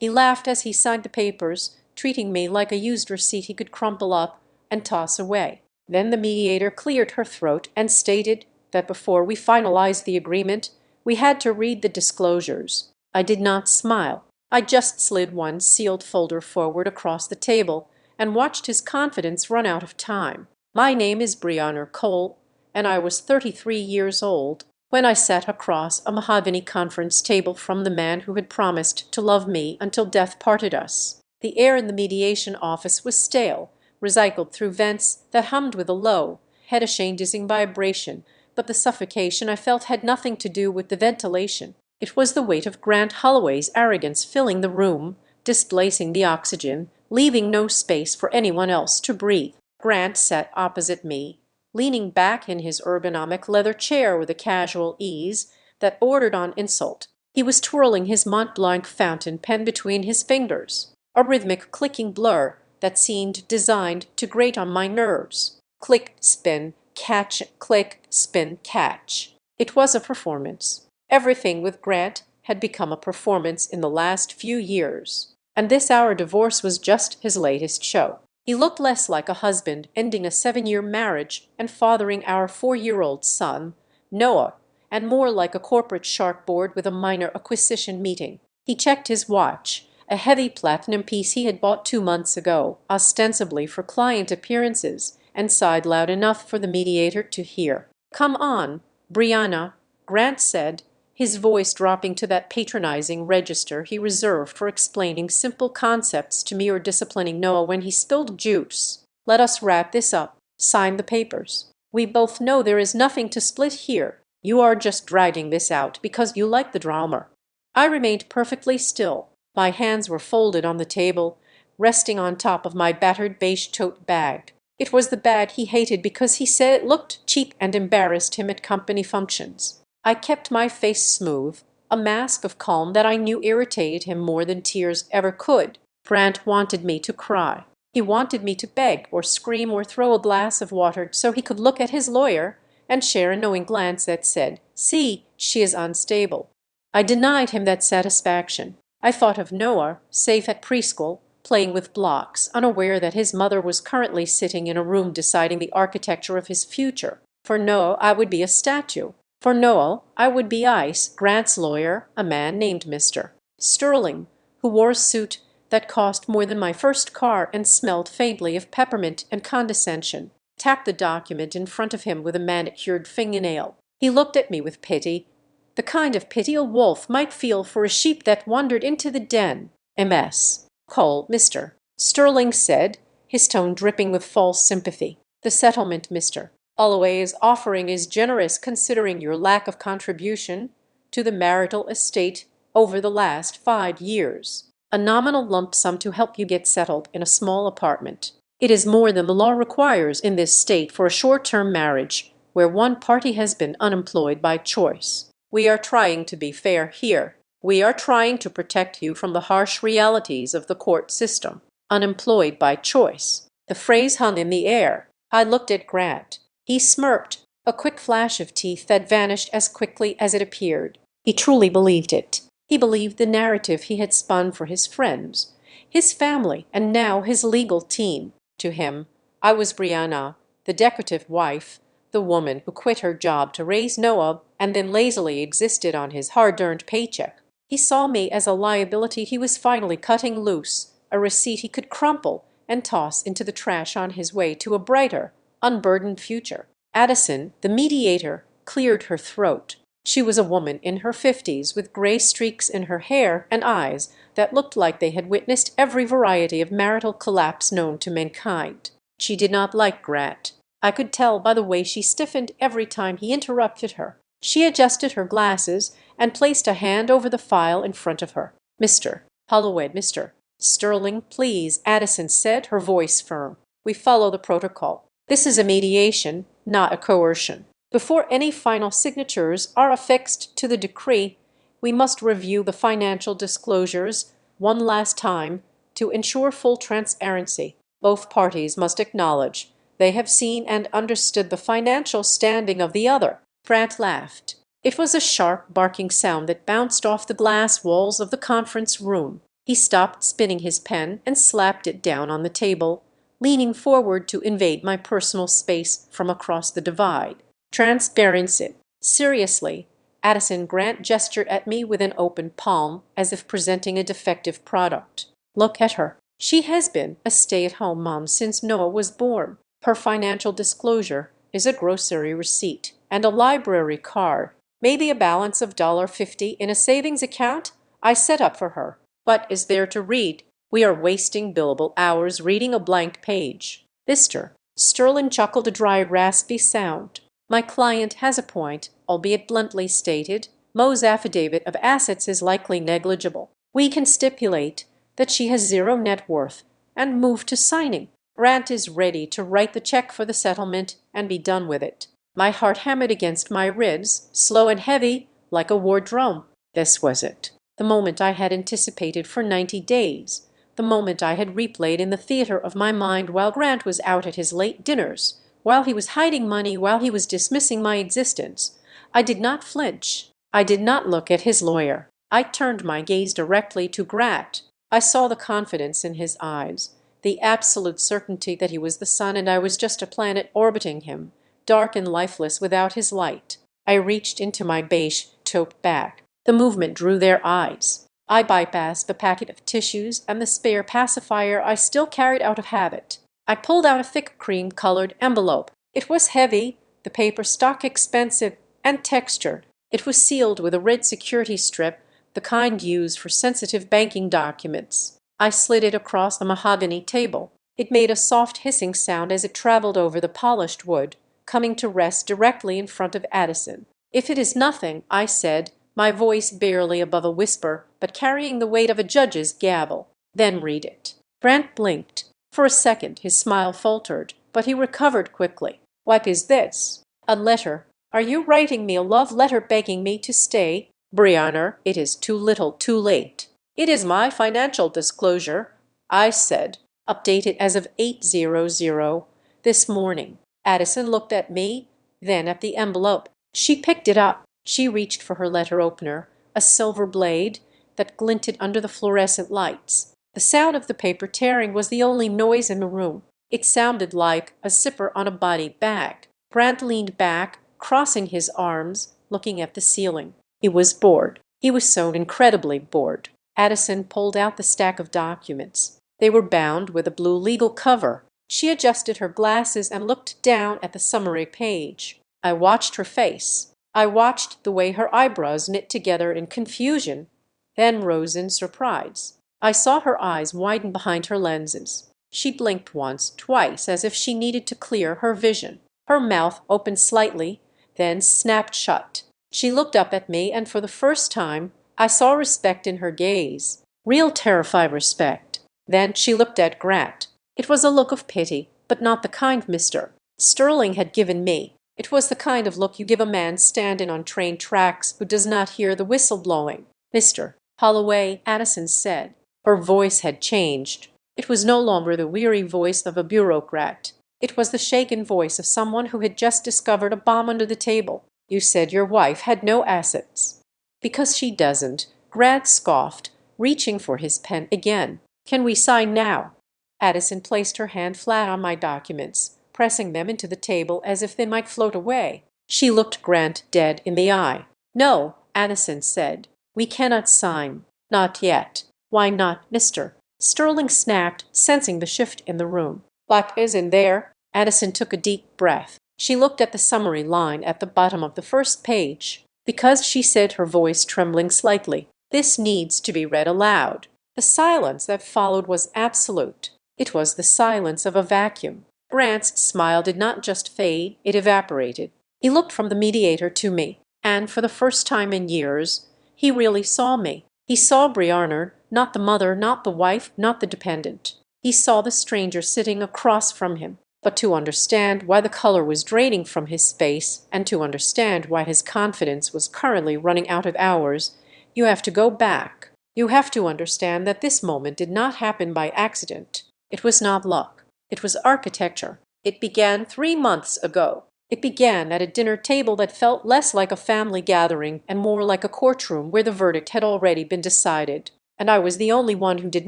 He laughed as he signed the papers, treating me like a used receipt he could crumple up and toss away. Then the mediator cleared her throat and stated that before we finalized the agreement, we had to read the disclosures. I did not smile. I just slid one sealed folder forward across the table and watched his confidence run out of time. My name is Brianna Cole, and I was 33 years old when I sat across a mahogany conference table from the man who had promised to love me until death parted us. The air in the mediation office was stale, recycled through vents that hummed with a low, head-ashing vibration, but the suffocation I felt had nothing to do with the ventilation. It was the weight of Grant Holloway's arrogance filling the room, displacing the oxygen, leaving no space for anyone else to breathe. Grant sat opposite me, leaning back in his ergonomic leather chair with a casual ease that bordered on insult. He was twirling his Mont Blanc fountain pen between his fingers, a rhythmic clicking blur that seemed designed to grate on my nerves. Click, spin, catch, click, spin, catch. It was a performance. Everything with Grant had become a performance in the last few years, and this our divorce was just his latest show. He looked less like a husband ending a 7-year marriage and fathering our 4-year-old son, Noah, and more like a corporate shark board with a minor acquisition meeting. He checked his watch, a heavy platinum piece he had bought 2 months ago, ostensibly for client appearances, and sighed loud enough for the mediator to hear. "Come on, Brianna," Grant said, his voice dropping to that patronizing register he reserved for explaining simple concepts to me or disciplining Noah when he spilled juice. "Let us wrap this up. Sign the papers. We both know there is nothing to split here. You are just dragging this out because you like the drama." I remained perfectly still. My hands were folded on the table, resting on top of my battered beige tote bag. It was the bag he hated because he said it looked cheap and embarrassed him at company functions. I kept my face smooth, a mask of calm that I knew irritated him more than tears ever could. Grant wanted me to cry. He wanted me to beg or scream or throw a glass of water so he could look at his lawyer and share a knowing glance that said, "See, she is unstable." I denied him that satisfaction. I thought of Noah, safe at preschool, playing with blocks, unaware that his mother was currently sitting in a room deciding the architecture of his future. For Noah, I would be a statue. For Noah, I would be ice. Grant's lawyer, a man named Mr. Sterling, who wore a suit that cost more than my first car and smelled faintly of peppermint and condescension, tapped the document in front of him with a manicured fingernail. He looked at me with pity, the kind of pity a wolf might feel for a sheep that wandered into the den. "MS. Cole, Mr. Sterling said, his tone dripping with false sympathy. "The settlement, Mr. Holloway's offering is generous considering your lack of contribution to the marital estate over the last 5 years. A nominal lump sum to help you get settled in a small apartment. It is more than the law requires in this state for a short-term marriage where one party has been unemployed by choice. We are trying to be fair here. We are trying to protect you from the harsh realities of the court system. Unemployed by choice." The phrase hung in the air. I looked at Grant. He smirked, a quick flash of teeth that vanished as quickly as it appeared. He truly believed it. He believed the narrative he had spun for his friends, his family, and now his legal team. To him, I was Brianna, the decorative wife, the woman who quit her job to raise Noah and then lazily existed on his hard-earned paycheck. He saw me as a liability he was finally cutting loose, a receipt he could crumple and toss into the trash on his way to a brighter, unburdened future. Addison, the mediator, cleared her throat. She was a woman in her 50s with gray streaks in her hair and eyes that looked like they had witnessed every variety of marital collapse known to mankind. She did not like Grant. I could tell by the way she stiffened every time he interrupted her. She adjusted her glasses and placed a hand over the file in front of her. "Mr. Holloway, Mr. Sterling, please," Addison said, her voice firm. "We follow the protocol. This is a mediation, not a coercion. Before any final signatures are affixed to the decree, we must review the financial disclosures one last time to ensure full transparency. Both parties must acknowledge they have seen and understood the financial standing of the other." Grant laughed. It was a sharp, barking sound that bounced off the glass walls of the conference room. He stopped spinning his pen and slapped it down on the table, leaning forward to invade my personal space from across the divide. Transparency. Seriously, Addison Grant gestured at me with an open palm, as if presenting a defective product. Look at her. She has been a stay-at-home mom since Noah was born. Her financial disclosure is a grocery receipt and a library card, maybe a balance of $50 in a savings account I set up for her. What is there to read? We are wasting billable hours reading a blank page. Mr. Sterling chuckled a dry, raspy sound. My client has a point, albeit bluntly stated. Mo's affidavit of assets is likely negligible. We can stipulate that she has zero net worth and move to signing. Grant is ready to write the check for the settlement and be done with it. My heart hammered against my ribs, slow and heavy, like a war drum. This was it. The moment I had anticipated for 90 days. The moment I had replayed in the theater of my mind while Grant was out at his late dinners, while he was hiding money, while he was dismissing my existence. I did not flinch. I did not look at his lawyer. I turned my gaze directly to Grant. I saw the confidence in his eyes, the absolute certainty that he was the sun and I was just a planet orbiting him, dark and lifeless without his light. I reached into my beige taupe bag. The movement drew their eyes. I bypassed the packet of tissues and the spare pacifier I still carried out of habit. I pulled out a thick cream-colored envelope. It was heavy, the paper stock expensive, and textured. It was sealed with a red security strip, the kind used for sensitive banking documents. I slid it across the mahogany table. It made a soft hissing sound as it traveled over the polished wood, coming to rest directly in front of Addison. If it is nothing, I said, my voice barely above a whisper, but carrying the weight of a judge's gavel. Then read it. Grant blinked. For a second his smile faltered, but he recovered quickly. What is this? A letter. Are you writing me a love letter begging me to stay? Brianna, it is too little too late. It is my financial disclosure, I said, updated as of 8:00 this morning. Addison looked at me, then at the envelope. She picked it up. She reached for her letter opener, a silver blade that glinted under the fluorescent lights. The sound of the paper tearing was the only noise in the room. It sounded like a zipper on a body bag. Grant leaned back, crossing his arms, looking at the ceiling. He was bored. He was so incredibly bored. Addison pulled out the stack of documents. They were bound with a blue legal cover. She adjusted her glasses and looked down at the summary page. I watched her face. I watched the way her eyebrows knit together in confusion, then rose in surprise. I saw her eyes widen behind her lenses. She blinked once, twice, as if she needed to clear her vision. Her mouth opened slightly, then snapped shut. She looked up at me, and for the first time I saw respect in her gaze. Real terrified respect. Then she looked at Grant. It was a look of pity, but not the kind Mr. Sterling had given me. It was the kind of look you give a man standing on train tracks who does not hear the whistle blowing. Mr. Holloway, Addison said. Her voice had changed. It was no longer the weary voice of a bureaucrat. It was the shaken voice of someone who had just discovered a bomb under the table. You said your wife had no assets. Because she doesn't, Grant scoffed, reaching for his pen again. Can we sign now? Addison placed her hand flat on my documents, pressing them into the table as if they might float away. She looked Grant dead in the eye. No, Addison said. We cannot sign. Not yet. Why not, Mr. Sterling snapped, sensing the shift in the room. What is in there? Addison took a deep breath. She looked at the summary line at the bottom of the first page. Because, she said, her voice trembling slightly, this needs to be read aloud. The silence that followed was absolute. It was the silence of a vacuum. Grant's smile did not just fade, it evaporated. He looked from the mediator to me, and for the first time in years, he really saw me. He saw Brianna, not the mother, not the wife, not the dependent. He saw the stranger sitting across from him. But to understand why the color was draining from his face, and to understand why his confidence was currently running out of hours, you have to go back. You have to understand that this moment did not happen by accident. It was not luck. It was architecture. It began 3 months ago. It began at a dinner table that felt less like a family gathering and more like a courtroom where the verdict had already been decided. and I was the only one who did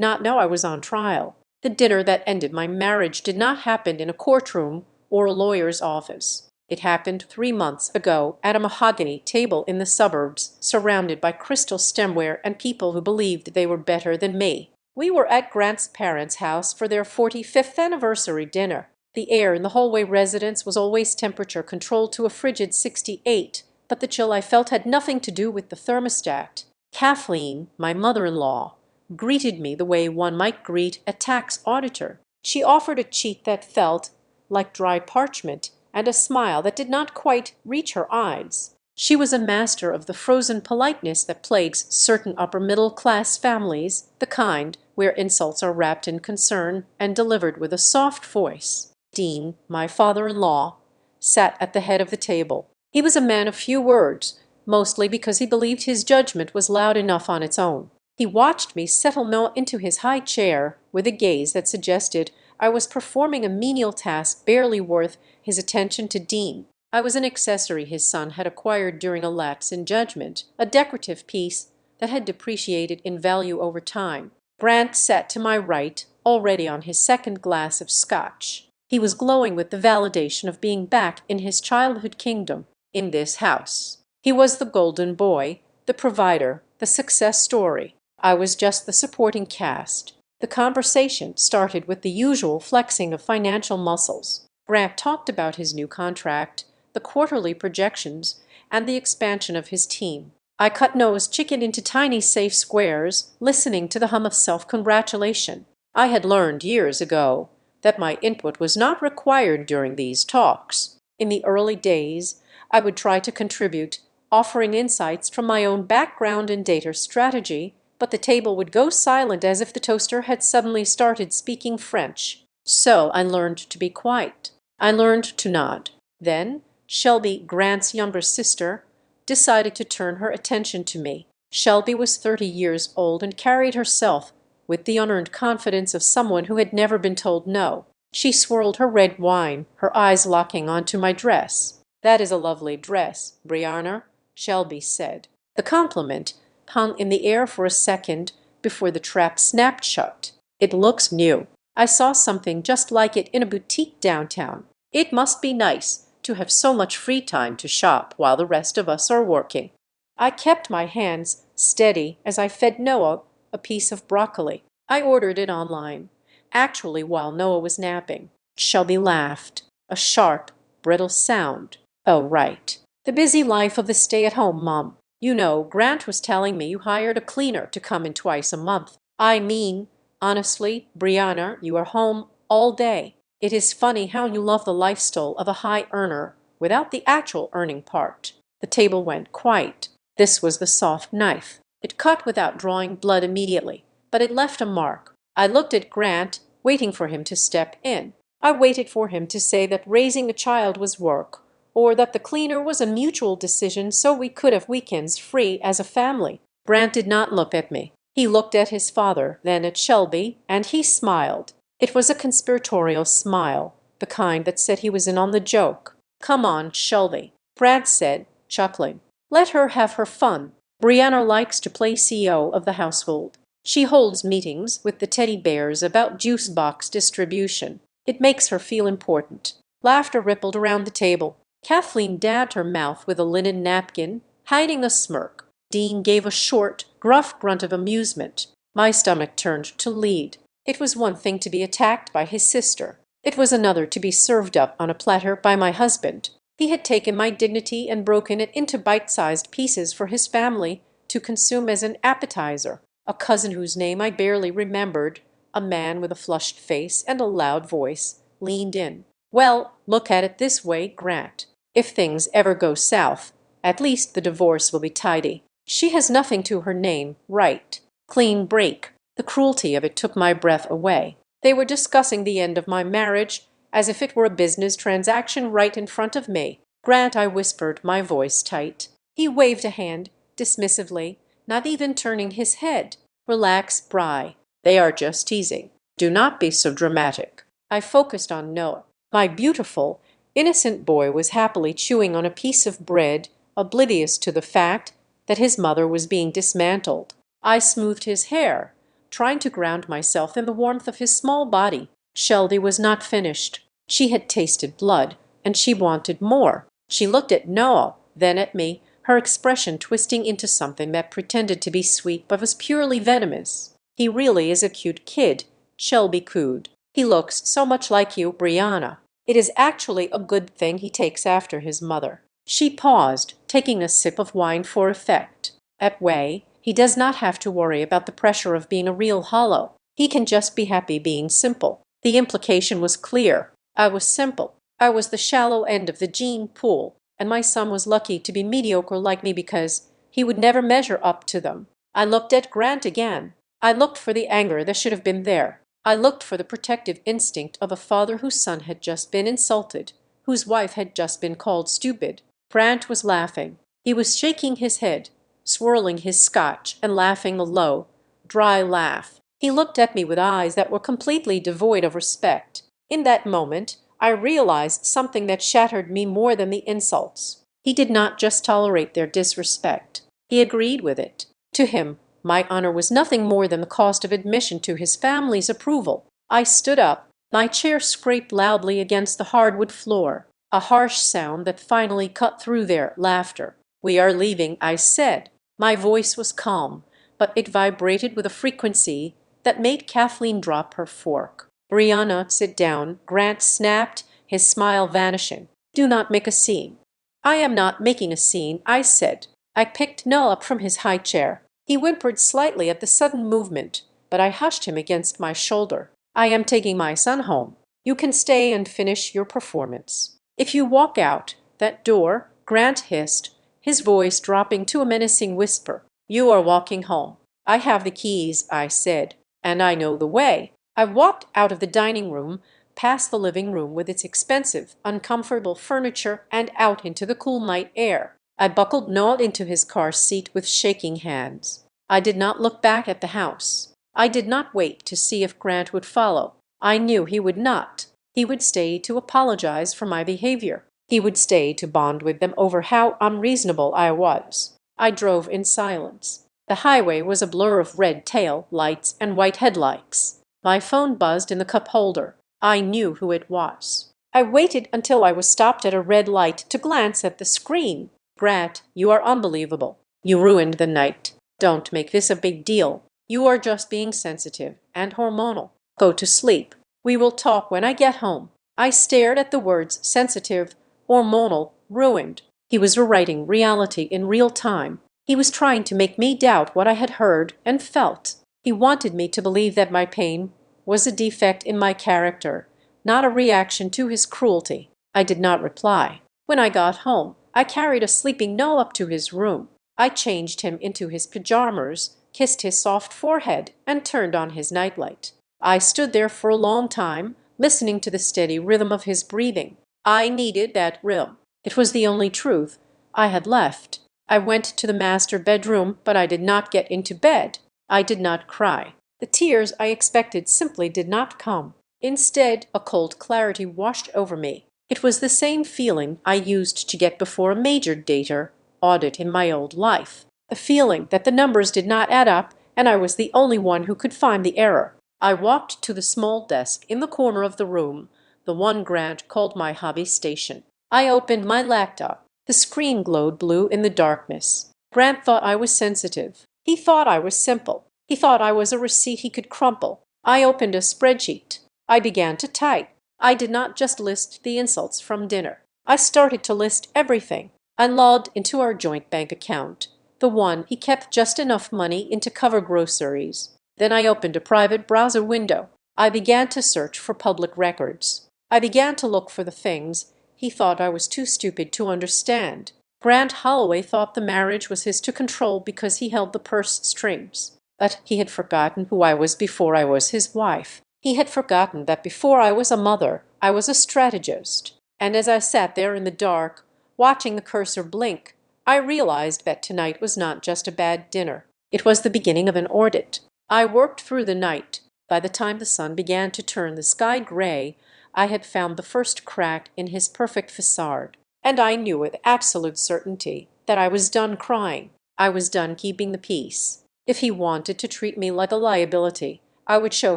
not know I was on trial. The dinner that ended my marriage did not happen in a courtroom or a lawyer's office. It happened 3 months ago at a mahogany table in the suburbs, surrounded by crystal stemware and people who believed they were better than me. We were at Grant's parents' house for their 45th anniversary dinner. The air in the hallway residence was always temperature controlled to a frigid 68, but the chill I felt had nothing to do with the thermostat. Kathleen, my mother-in-law, greeted me the way one might greet a tax auditor. She offered a cheek that felt like dry parchment and a smile that did not quite reach her eyes. She was a master of the frozen politeness that plagues certain upper-middle-class families, the kind where insults are wrapped in concern and delivered with a soft voice. Dean, my father-in-law, sat at the head of the table. He was a man of few words, mostly because he believed his judgment was loud enough on its own. He watched me settle into his high chair with a gaze that suggested I was performing a menial task barely worth his attention to Dean. I was an accessory his son had acquired during a lapse in judgment, a decorative piece that had depreciated in value over time. Grant sat to my right, already on his second glass of scotch. He was glowing with the validation of being back in his childhood kingdom, in this house. He was the golden boy, the provider, the success story. I was just the supporting cast. The conversation started with the usual flexing of financial muscles. Grant talked about his new contract, the quarterly projections, and the expansion of his team. I cut nose chicken into tiny safe squares, listening to the hum of self-congratulation. I had learned years ago that my input was not required during these talks. In the early days, I would try to contribute, offering insights from my own background in data strategy, but the table would go silent as if the toaster had suddenly started speaking French. So I learned to be quiet. I learned to nod. Then Shelby, Grant's younger sister, decided to turn her attention to me. Shelby was 30 years old and carried herself with the unearned confidence of someone who had never been told no. She swirled her red wine, her eyes locking onto my dress. "That is a lovely dress, Brianna," Shelby said. The compliment hung in the air for a second before the trap snapped shut. "It looks new. I saw something just like it in a boutique downtown. It must be nice to have so much free time to shop while the rest of us are working." I kept my hands steady as I fed Noah a piece of broccoli. I ordered it online, actually while Noah was napping. Shelby laughed, a sharp, brittle sound. "Oh, right. The busy life of the stay-at-home mom. You know, Grant was telling me you hired a cleaner to come in twice a month. I mean, honestly, Brianna, you are home all day. It is funny how you love the lifestyle of a high earner without the actual earning part." The table went quiet. This was the soft knife. It cut without drawing blood immediately, but it left a mark. I looked at Grant, waiting for him to step in. I waited for him to say that raising a child was work, or that the cleaner was a mutual decision so we could have weekends free as a family. Grant did not look at me. He looked at his father, then at Shelby, and he smiled. It was a conspiratorial smile, the kind that said he was in on the joke. "Come on, Shelby," Grant said, chuckling. "Let her have her fun. Brianna likes to play CEO of the household. She holds meetings with the teddy bears about juice box distribution. It makes her feel important." Laughter rippled around the table. Kathleen dabbed her mouth with a linen napkin, hiding a smirk. Dean gave a short, gruff grunt of amusement. My stomach turned to lead. It was one thing to be attacked by his sister. It was another to be served up on a platter by my husband. He had taken my dignity and broken it into bite-sized pieces for his family to consume as an appetizer. A cousin whose name I barely remembered, a man with a flushed face and a loud voice, leaned in. "Well, look at it this way, Grant. If things ever go south, at least the divorce will be tidy. She has nothing to her name, right? Clean break." The cruelty of it took my breath away. They were discussing the end of my marriage as if it were a business transaction right in front of me. "Grant," I whispered, my voice tight. He waved a hand, dismissively, not even turning his head. "Relax, Bri. They are just teasing. Do not be so dramatic." I focused on Noah. My beautiful, innocent boy was happily chewing on a piece of bread, oblivious to the fact that his mother was being dismantled. I smoothed his hair, trying to ground myself in the warmth of his small body. Shelby was not finished. She had tasted blood, and she wanted more. She looked at Noah, then at me, her expression twisting into something that pretended to be sweet but was purely venomous. "He really is a cute kid," Shelby cooed. "He looks so much like you, Brianna. It is actually a good thing he takes after his mother." She paused, taking a sip of wine for effect. "That way, he does not have to worry about the pressure of being a real hollow. He can just be happy being simple." The implication was clear. I was simple. I was the shallow end of the gene pool, and my son was lucky to be mediocre like me because he would never measure up to them. I looked at Grant again. I looked for the anger that should have been there. I looked for the protective instinct of a father whose son had just been insulted, whose wife had just been called stupid. Grant was laughing. He was shaking his head, swirling his scotch, and laughing a low, dry laugh. He looked at me with eyes that were completely devoid of respect. In that moment, I realized something that shattered me more than the insults. He did not just tolerate their disrespect. He agreed with it. To him, my honor was nothing more than the cost of admission to his family's approval. I stood up. My chair scraped loudly against the hardwood floor, a harsh sound that finally cut through their laughter. "We are leaving," I said. My voice was calm, but it vibrated with a frequency that made Kathleen drop her fork. "Brianna, sit down," Grant snapped, his smile vanishing. "Do not make a scene." "I am not making a scene," I said. I picked Noah up from his high chair. He whimpered slightly at the sudden movement, but I hushed him against my shoulder. "I am taking my son home. You can stay and finish your performance. If you walk out that door," Grant hissed, his voice dropping to a menacing whisper, "you are walking home." "I have the keys," I said, "and I know the way." I walked out of the dining room, past the living room with its expensive, uncomfortable furniture, and out into the cool night air. I buckled Noah into his car seat with shaking hands. I did not look back at the house. I did not wait to see if Grant would follow. I knew he would not. He would stay to apologize for my behavior. He would stay to bond with them over how unreasonable I was. I drove in silence. The highway was a blur of red tail lights and white headlights. My phone buzzed in the cup holder. I knew who it was. I waited until I was stopped at a red light to glance at the screen. "Grant, you are unbelievable. You ruined the night. Don't make this a big deal. You are just being sensitive and hormonal. Go to sleep. We will talk when I get home." I stared at the words sensitive, hormonal, ruined. He was rewriting reality in real time. He was trying to make me doubt what I had heard and felt. He wanted me to believe that my pain was a defect in my character, not a reaction to his cruelty. I did not reply. When I got home, I carried a sleeping Noah up to his room. I changed him into his pajamas, kissed his soft forehead, and turned on his nightlight. I stood there for a long time, listening to the steady rhythm of his breathing. I needed that rhythm. It was the only truth I had left. I went to the master bedroom, but I did not get into bed. I did not cry. The tears I expected simply did not come. Instead, a cold clarity washed over me. It was the same feeling I used to get before a major data audit in my old life. The feeling that the numbers did not add up and I was the only one who could find the error. I walked to the small desk in the corner of the room, the one Grant called my hobby station. I opened my laptop. The screen glowed blue in the darkness. Grant thought I was sensitive. He thought I was simple. He thought I was a receipt he could crumple. I opened a spreadsheet. I began to type. I did not just list the insults from dinner. I started to list everything. I logged into our joint bank account, the one he kept just enough money in to cover groceries. Then I opened a private browser window. I began to search for public records. I began to look for the things he thought I was too stupid to understand. Grant Holloway thought the marriage was his to control because he held the purse strings. But he had forgotten who I was before I was his wife. He had forgotten that before I was a mother, I was a strategist. And as I sat there in the dark, watching the cursor blink, I realized that tonight was not just a bad dinner. It was the beginning of an audit. I worked through the night. By the time the sun began to turn the sky gray, I had found the first crack in his perfect facade. And I knew with absolute certainty that I was done crying. I was done keeping the peace. If he wanted to treat me like a liability, I would show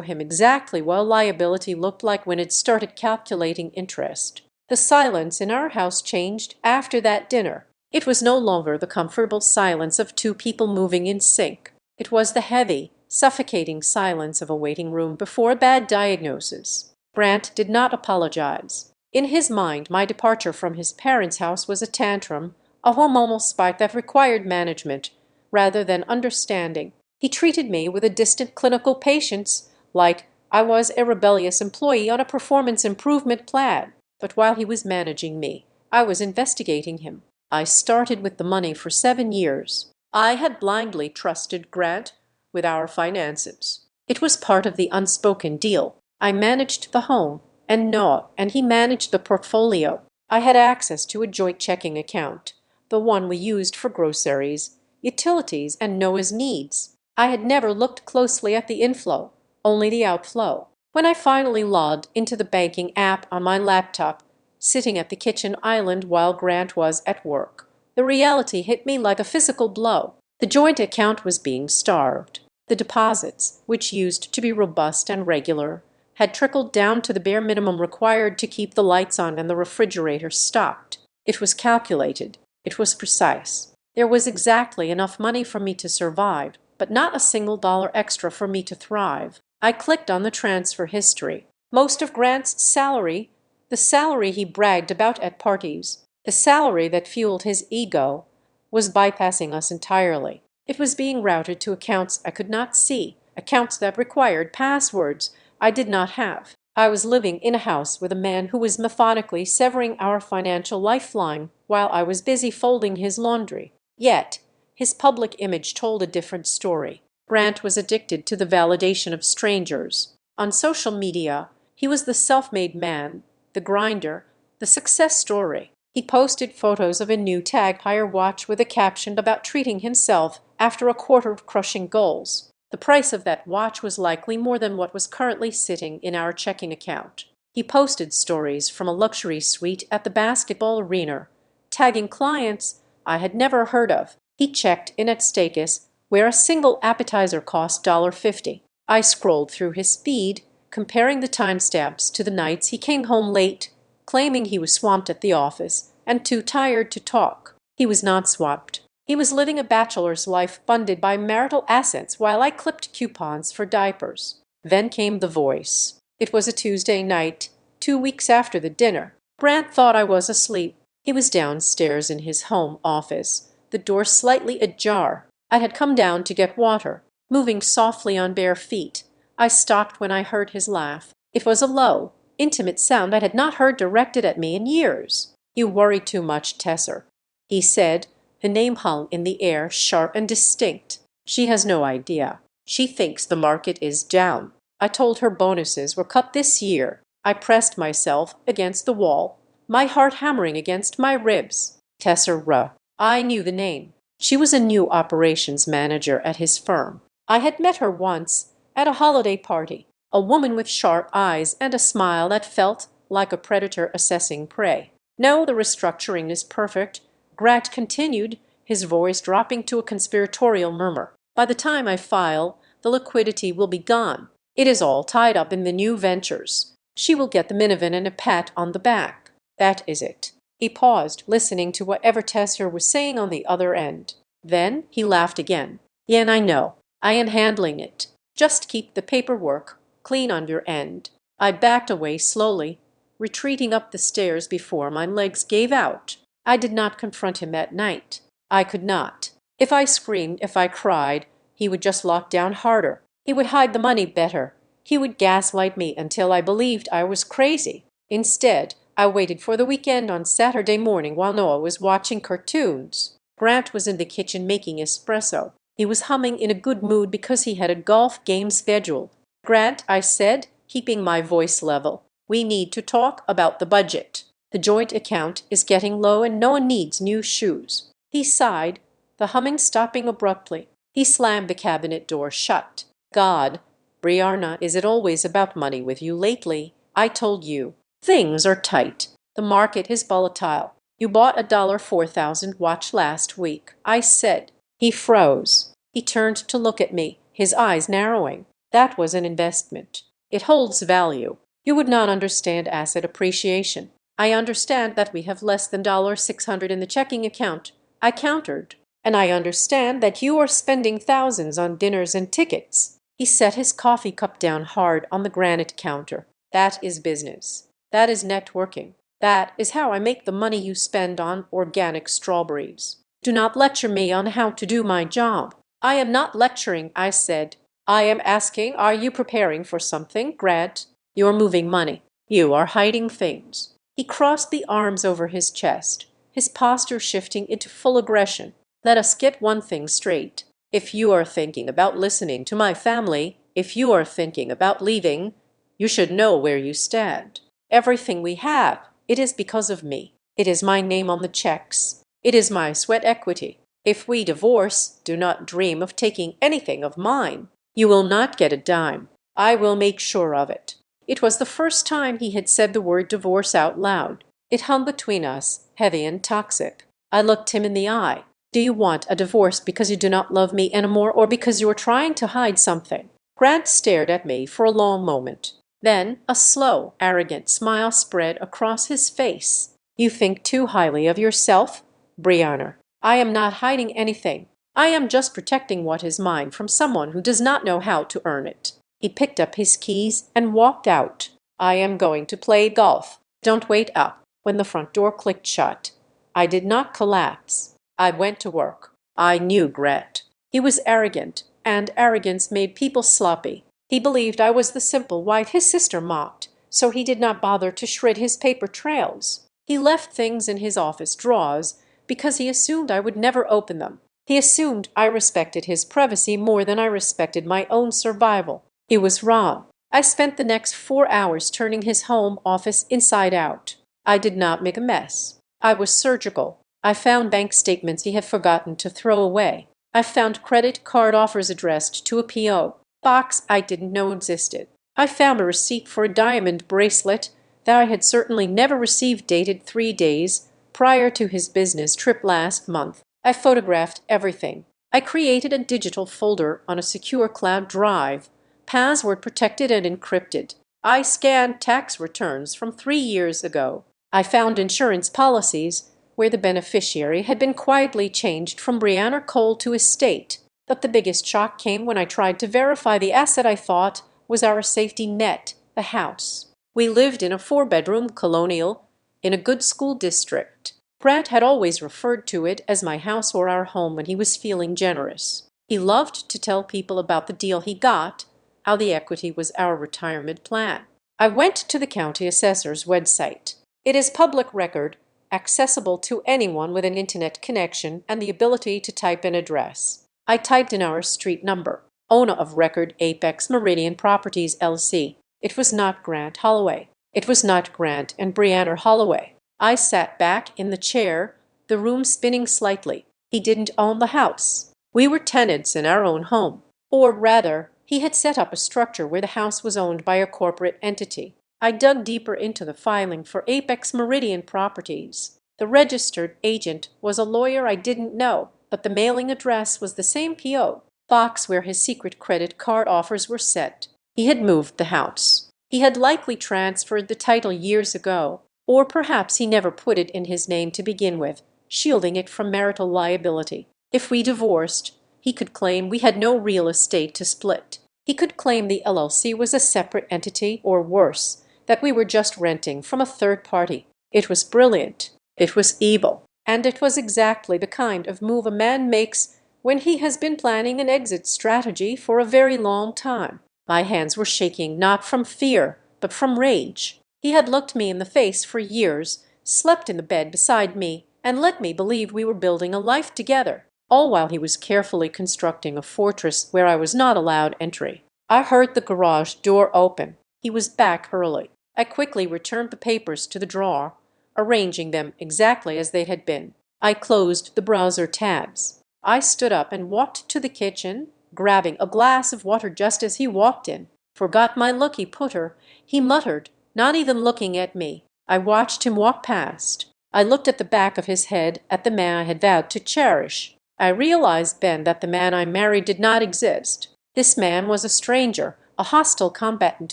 him exactly what a liability looked like when it started calculating interest. The silence in our house changed after that dinner. It was no longer the comfortable silence of two people moving in sync. It was the heavy, suffocating silence of a waiting room before a bad diagnosis. Grant did not apologize. In his mind, my departure from his parents' house was a tantrum, a hormonal spike that required management rather than understanding. He treated me with a distant clinical patience, like I was a rebellious employee on a performance improvement plan. But while he was managing me, I was investigating him. I started with the money for 7 years. I had blindly trusted Grant with our finances. It was part of the unspoken deal. I managed the home, and he managed the portfolio. I had access to a joint checking account, the one we used for groceries, utilities, and Noah's needs. I had never looked closely at the inflow, only the outflow. When I finally logged into the banking app on my laptop, sitting at the kitchen island while Grant was at work, the reality hit me like a physical blow. The joint account was being starved. The deposits, which used to be robust and regular, had trickled down to the bare minimum required to keep the lights on and the refrigerator stocked. It was calculated. It was precise. There was exactly enough money for me to survive, but not a single dollar extra for me to thrive. I clicked on the transfer history. Most of Grant's salary, the salary he bragged about at parties, the salary that fueled his ego, was bypassing us entirely. It was being routed to accounts I could not see, accounts that required passwords I did not have. I was living in a house with a man who was methodically severing our financial lifeline while I was busy folding his laundry. Yet, his public image told a different story. Grant was addicted to the validation of strangers. On social media, he was the self-made man, the grinder, the success story. He posted photos of a new Tag Heuer watch with a caption about treating himself after a quarter of crushing goals. The price of that watch was likely more than what was currently sitting in our checking account. He posted stories from a luxury suite at the basketball arena, tagging clients I had never heard of. He checked in at Steakhouse, where a single appetizer cost $1.50. I scrolled through his feed, comparing the timestamps to the nights he came home late, claiming he was swamped at the office and too tired to talk. He was not swamped. He was living a bachelor's life funded by marital assets while I clipped coupons for diapers. Then came the voice. It was a Tuesday night, 2 weeks after the dinner. Grant thought I was asleep. He was downstairs in his home office, the door slightly ajar. I had come down to get water, moving softly on bare feet. I stopped when I heard his laugh. It was a low, intimate sound I had not heard directed at me in years. "You worry too much, Tesser," he said. The name hung in the air, sharp and distinct. "She has no idea. She thinks the market is down. I told her bonuses were cut this year." I pressed myself against the wall, my heart hammering against my ribs. Tessera. I knew the name. She was a new operations manager at his firm. I had met her once at a holiday party, a woman with sharp eyes and a smile that felt like a predator assessing prey. "No, the restructuring is perfect," Grant continued, his voice dropping to a conspiratorial murmur. "By the time I file, the liquidity will be gone. It is all tied up in the new ventures. She will get the minivan and a pat on the back. That is it." He paused, listening to whatever Tesser was saying on the other end. Then he laughed again. "Yen, I know. I am handling it. Just keep the paperwork clean on your end." I backed away slowly, retreating up the stairs before my legs gave out. I did not confront him that night. I could not. If I screamed, if I cried, he would just lock down harder. He would hide the money better. He would gaslight me until I believed I was crazy. Instead, I waited for the weekend on Saturday morning while Noah was watching cartoons. Grant was in the kitchen making espresso. He was humming in a good mood because he had a golf game scheduled. "Grant," I said, keeping my voice level, "we need to talk about the budget. The joint account is getting low and no one needs new shoes." He sighed, the humming stopping abruptly. He slammed the cabinet door shut. "God, Brianna, is it always about money with you lately? I told you. Things are tight. The market is volatile. You bought a $4,000 watch last week," I said. He froze. He turned to look at me, his eyes narrowing. That was an investment. It holds value. You would not understand asset appreciation. I understand that we have less than $600 in the checking account, I countered. And I understand that you are spending thousands on dinners and tickets. He set his coffee cup down hard on the granite counter. That is business. That is networking. That is how I make the money you spend on organic strawberries. Do not lecture me on how to do my job. I am not lecturing, I said. I am asking, are you preparing for something, Grant? You're moving money. You are hiding things. He crossed the arms over his chest, his posture shifting into full aggression. Let us get one thing straight. If you are thinking about listening to my family, if you are thinking about leaving, you should know where you stand. Everything we have, it is because of me. It is my name on the checks. It is my sweat equity. If we divorce, do not dream of taking anything of mine. You will not get a dime. I will make sure of it. It was the first time he had said the word divorce out loud. It hung between us, heavy and toxic. I looked him in the eye. Do you want a divorce because you do not love me anymore, or because you are trying to hide something? Grant stared at me for a long moment. Then a slow, arrogant smile spread across his face. You think too highly of yourself, Brianna. I am not hiding anything. I am just protecting what is mine from someone who does not know how to earn it. He picked up his keys and walked out. I am going to play golf. Don't wait up. When the front door clicked shut, I did not collapse. I went to work. I knew Grant. He was arrogant, and arrogance made people sloppy. He believed I was the simple wife his sister mocked, so he did not bother to shred his paper trails. He left things in his office drawers because he assumed I would never open them. He assumed I respected his privacy more than I respected my own survival. He was wrong. I spent the next 4 hours turning his home office inside out. I did not make a mess. I was surgical. I found bank statements he had forgotten to throw away. I found credit card offers addressed to a P.O. box I didn't know existed. I found a receipt for a diamond bracelet that I had certainly never received dated 3 days prior to his business trip last month. I photographed everything. I created a digital folder on a secure cloud drive, password protected and encrypted. I scanned tax returns from 3 years ago. I found insurance policies where the beneficiary had been quietly changed from Brianna Cole to estate. But the biggest shock came when I tried to verify the asset I thought was our safety net, the house. We lived in a 4-bedroom colonial in a good school district. Grant had always referred to it as my house or our home when he was feeling generous. He loved to tell people about the deal he got, how the equity was our retirement plan. I went to the county assessor's website. It is public record, accessible to anyone with an internet connection and the ability to type an address. I typed in our street number. Owner of record Apex Meridian Properties, LC. It was not Grant Holloway. It was not Grant and Brianna Holloway. I sat back in the chair, the room spinning slightly. He didn't own the house. We were tenants in our own home. Or rather, he had set up a structure where the house was owned by a corporate entity. I dug deeper into the filing for Apex Meridian Properties. The registered agent was a lawyer I didn't know, but the mailing address was the same P.O. box where his secret credit card offers were set. He had moved the house. He had likely transferred the title years ago, or perhaps he never put it in his name to begin with, shielding it from marital liability. If we divorced, he could claim we had no real estate to split. He could claim the LLC was a separate entity, or worse, that we were just renting from a third party. It was brilliant. It was evil. And it was exactly the kind of move a man makes when he has been planning an exit strategy for a very long time. My hands were shaking not from fear, but from rage. He had looked me in the face for years, slept in the bed beside me, and let me believe we were building a life together, all while he was carefully constructing a fortress where I was not allowed entry. I heard the garage door open. He was back early. I quickly returned the papers to the drawer, arranging them exactly as they had been. I closed the browser tabs. I stood up and walked to the kitchen, grabbing a glass of water just as he walked in. Forgot my lucky putter, he muttered, not even looking at me. I watched him walk past. I looked at the back of his head, at the man I had vowed to cherish. I realized then that the man I married did not exist. This man was a stranger, a hostile combatant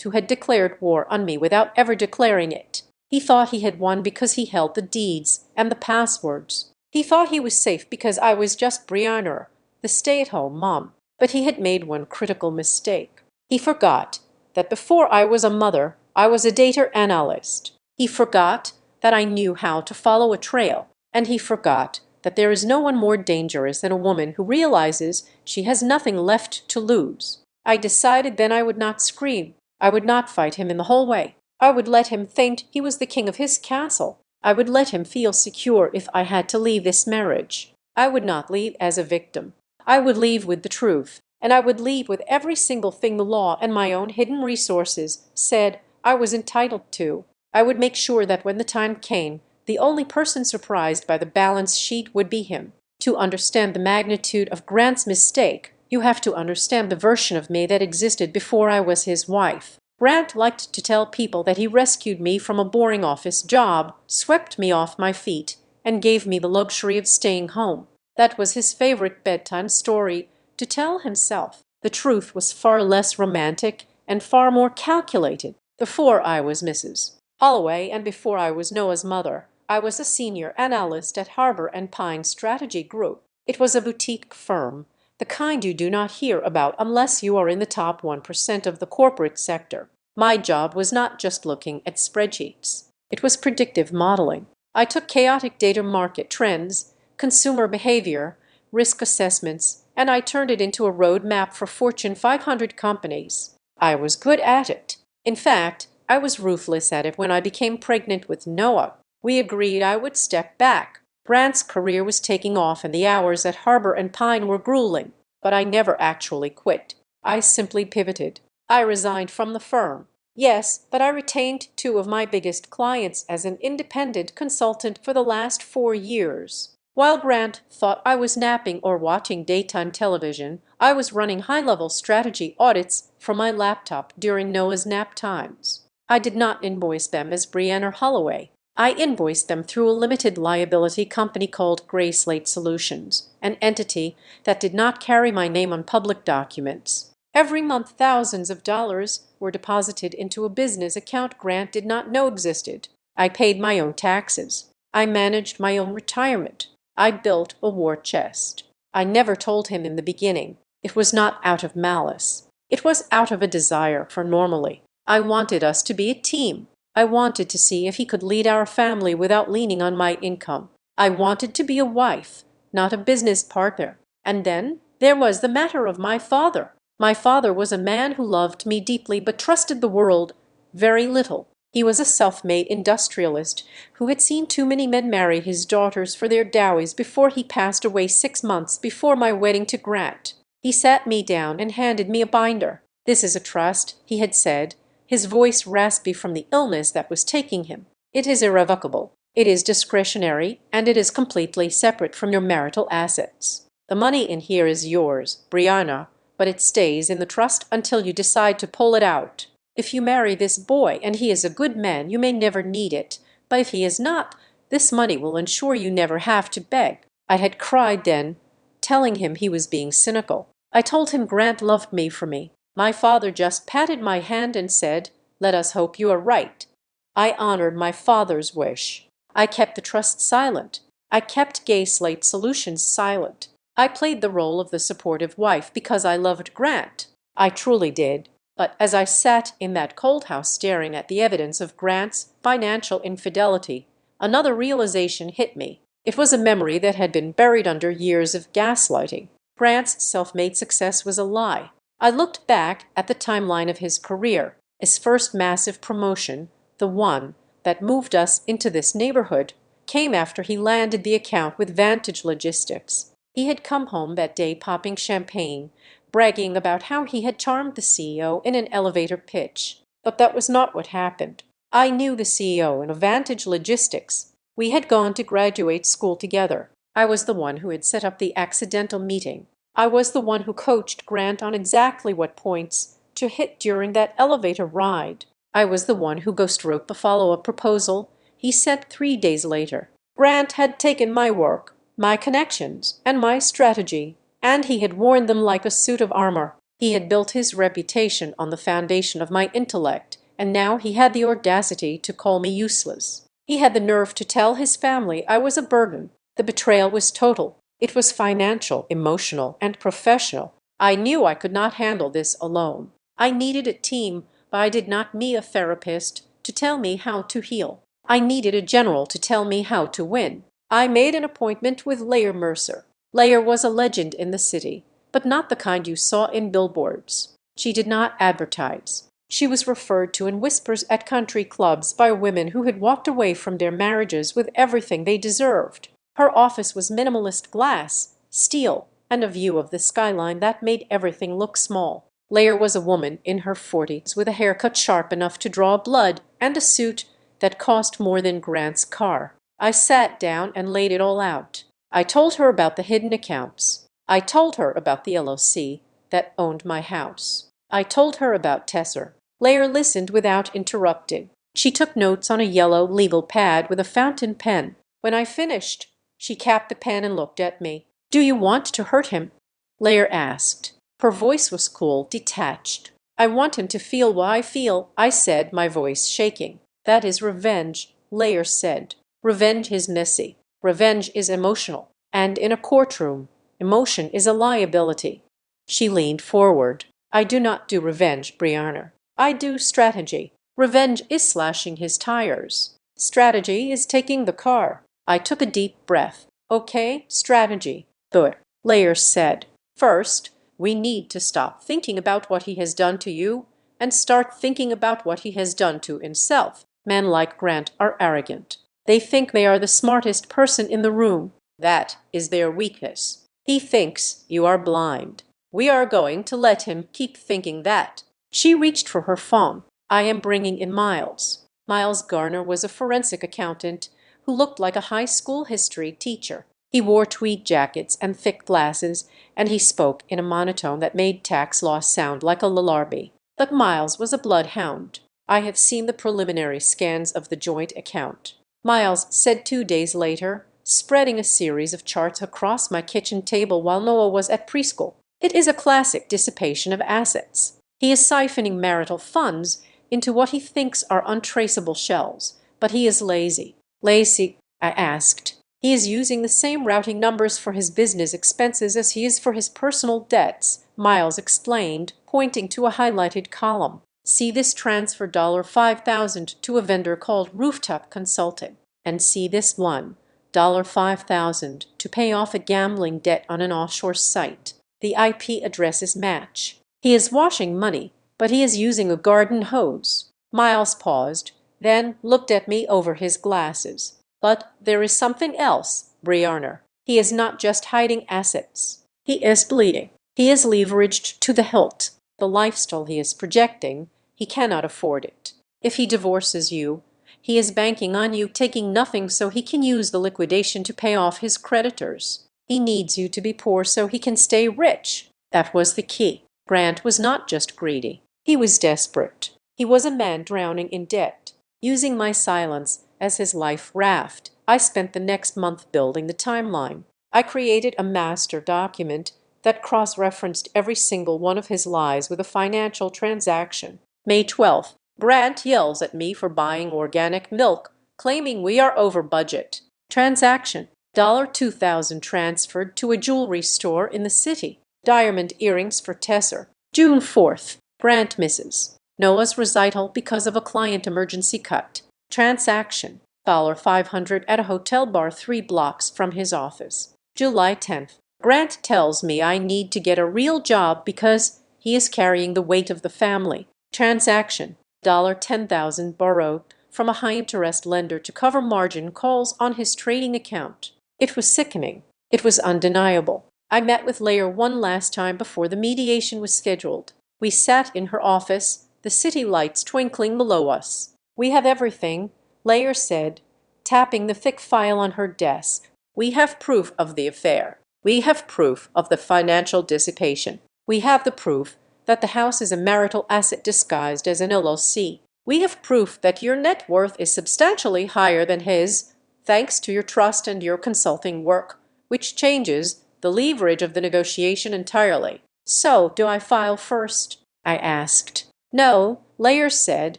who had declared war on me without ever declaring it. He thought he had won because he held the deeds and the passwords. He thought he was safe because I was just Brianna, the stay-at-home mom. But he had made one critical mistake. He forgot that before I was a mother, I was a data analyst. He forgot that I knew how to follow a trail, and he forgot that there is no one more dangerous than a woman who realizes she has nothing left to lose. I decided then I would not scream. I would not fight him in the hallway. I would let him think he was the king of his castle. I would let him feel secure if I had to leave this marriage. I would not leave as a victim. I would leave with the truth, and I would leave with every single thing the law and my own hidden resources said I was entitled to. I would make sure that when the time came, the only person surprised by the balance sheet would be him. To understand the magnitude of Grant's mistake, you have to understand the version of me that existed before I was his wife. Grant liked to tell people that he rescued me from a boring office job, swept me off my feet, and gave me the luxury of staying home. That was his favorite bedtime story to tell himself. The truth was far less romantic and far more calculated. Before I was Mrs. Holloway and before I was Noah's mother, I was a senior analyst at Harbor and Pine Strategy Group. It was a boutique firm, the kind you do not hear about unless you are in the top 1% of the corporate sector. My job was not just looking at spreadsheets. It was predictive modeling. I took chaotic data market trends, consumer behavior, risk assessments, and I turned it into a roadmap for Fortune 500 companies. I was good at it. In fact, I was ruthless at it when I became pregnant with Noah. We agreed I would step back. Grant's career was taking off and the hours at Harbor and Pine were grueling, but I never actually quit. I simply pivoted. I resigned from the firm. Yes, but I retained two of my biggest clients as an independent consultant for the last 4 years. While Grant thought I was napping or watching daytime television, I was running high-level strategy audits from my laptop during Noah's nap times. I did not invoice them as Brianna Holloway. I invoiced them through a limited liability company called Gray Slate Solutions, an entity that did not carry my name on public documents. Every month, thousands of dollars were deposited into a business account Grant did not know existed. I paid my own taxes. I managed my own retirement. I built a war chest. I never told him in the beginning. It was not out of malice. It was out of a desire for normally. I wanted us to be a team. I wanted to see if he could lead our family without leaning on my income. I wanted to be a wife, not a business partner. And then there was the matter of my father. My father was a man who loved me deeply but trusted the world very little. He was a self-made industrialist who had seen too many men marry his daughters for their dowies before he passed away 6 months before my wedding to Grant. He sat me down and handed me a binder. "This is a trust," he had said, his voice raspy from the illness that was taking him. "It is irrevocable. It is discretionary, and it is completely separate from your marital assets. The money in here is yours, Brianna, but it stays in the trust until you decide to pull it out. If you marry this boy and he is a good man, you may never need it, but if he is not, this money will ensure you never have to beg." I had cried then, telling him he was being cynical. I told him Grant loved me for me. My father just patted my hand and said, "Let us hope you are right." I honored my father's wish. I kept the trust silent. I kept Gay Slate Solutions silent. I played the role of the supportive wife because I loved Grant. I truly did. But as I sat in that cold house staring at the evidence of Grant's financial infidelity, another realization hit me. It was a memory that had been buried under years of gaslighting. Grant's self-made success was a lie. I looked back at the timeline of his career. His first massive promotion, the one that moved us into this neighborhood, came after he landed the account with Vantage Logistics. He had come home that day popping champagne, bragging about how he had charmed the CEO in an elevator pitch. But that was not what happened. I knew the CEO in Vantage Logistics. We had gone to graduate school together. I was the one who had set up the accidental meeting. I was the one who coached Grant on exactly what points to hit during that elevator ride. I was the one who ghostwrote the follow-up proposal he sent 3 days later. Grant had taken my work, my connections, and my strategy, and he had worn them like a suit of armor. He had built his reputation on the foundation of my intellect, and now he had the audacity to call me useless. He had the nerve to tell his family I was a burden. The betrayal was total. It was financial, emotional, and professional. I knew I could not handle this alone. I needed a team, but I did not need a therapist to tell me how to heal. I needed a general to tell me how to win. I made an appointment with Layer Mercer. Layer was a legend in the city, but not the kind you saw in billboards. She did not advertise. She was referred to in whispers at country clubs by women who had walked away from their marriages with everything they deserved. Her office was minimalist glass, steel, and a view of the skyline that made everything look small. Layer was a woman in her 40s with a haircut sharp enough to draw blood and a suit that cost more than Grant's car. I sat down and laid it all out. I told her about the hidden accounts. I told her about the LOC that owned my house. I told her about Tesser. Layer listened without interrupting. She took notes on a yellow legal pad with a fountain pen. When I finished, she capped the pen and looked at me. "Do you want to hurt him?" Layer asked. Her voice was cool, detached. "I want him to feel what I feel," I said, my voice shaking. "That is revenge," Layer said. "Revenge is messy. Revenge is emotional. And in a courtroom, emotion is a liability." She leaned forward. "I do not do revenge, Brianna. I do strategy. Revenge is slashing his tires. Strategy is taking the car." I took a deep breath. "Okay, strategy." "But," Layer said, "first, we need to stop thinking about what he has done to you and start thinking about what he has done to himself. Men like Grant are arrogant. They think they are the smartest person in the room. That is their weakness. He thinks you are blind. We are going to let him keep thinking that." She reached for her phone. "I am bringing in Miles." Miles Garner was a forensic accountant who looked like a high school history teacher. He wore tweed jackets and thick glasses, and he spoke in a monotone that made tax law sound like a lullaby. But Miles was a bloodhound. "I have seen the preliminary scans of the joint account," Miles said 2 days later, spreading a series of charts across my kitchen table while Noah was at preschool. "It is a classic dissipation of assets. He is siphoning marital funds into what he thinks are untraceable shells, but he is lazy." "Lazy?" I asked. "He is using the same routing numbers for his business expenses as he is for his personal debts," Miles explained, pointing to a highlighted column. "See this transfer $5,000 to a vendor called Rooftop Consulting, and see this one, $5,000 to pay off a gambling debt on an offshore site. The IP addresses match. He is washing money, but he is using a garden hose." Miles paused, then looked at me over his glasses. "But there is something else, Brianna. He is not just hiding assets. He is bleeding. He is leveraged to the hilt. The lifestyle he is projecting, he cannot afford it. If he divorces you, he is banking on you taking nothing so he can use the liquidation to pay off his creditors. He needs you to be poor so he can stay rich." That was the key. Grant was not just greedy. He was desperate. He was a man drowning in debt. Using my silence as his life raft, I spent the next month building the timeline. I created a master document that cross-referenced every single one of his lies with a financial transaction. May 12th, Grant yells at me for buying organic milk, claiming we are over budget. Transaction: $2,000 transferred to a jewelry store in the city. Diamond earrings for Tesser. June 4th, Grant misses Noah's recital because of a client emergency cut. Transaction: $500 at a hotel bar 3 blocks from his office. July 10th, Grant tells me I need to get a real job because he is carrying the weight of the family. Transaction: $10,000 borrowed from a high-interest lender to cover margin calls on his trading account. It was sickening. It was undeniable. I met with Layer one last time before the mediation was scheduled. We sat in her office, the city lights twinkling below us. "We have everything," Layer said, tapping the thick file on her desk. "We have proof of the affair. We have proof of the financial dissipation. We have the proof that the house is a marital asset disguised as an LLC. We have proof that your net worth is substantially higher than his, thanks to your trust and your consulting work. which changes the leverage of the negotiation entirely. So, do I file first? I asked. No, Layer said,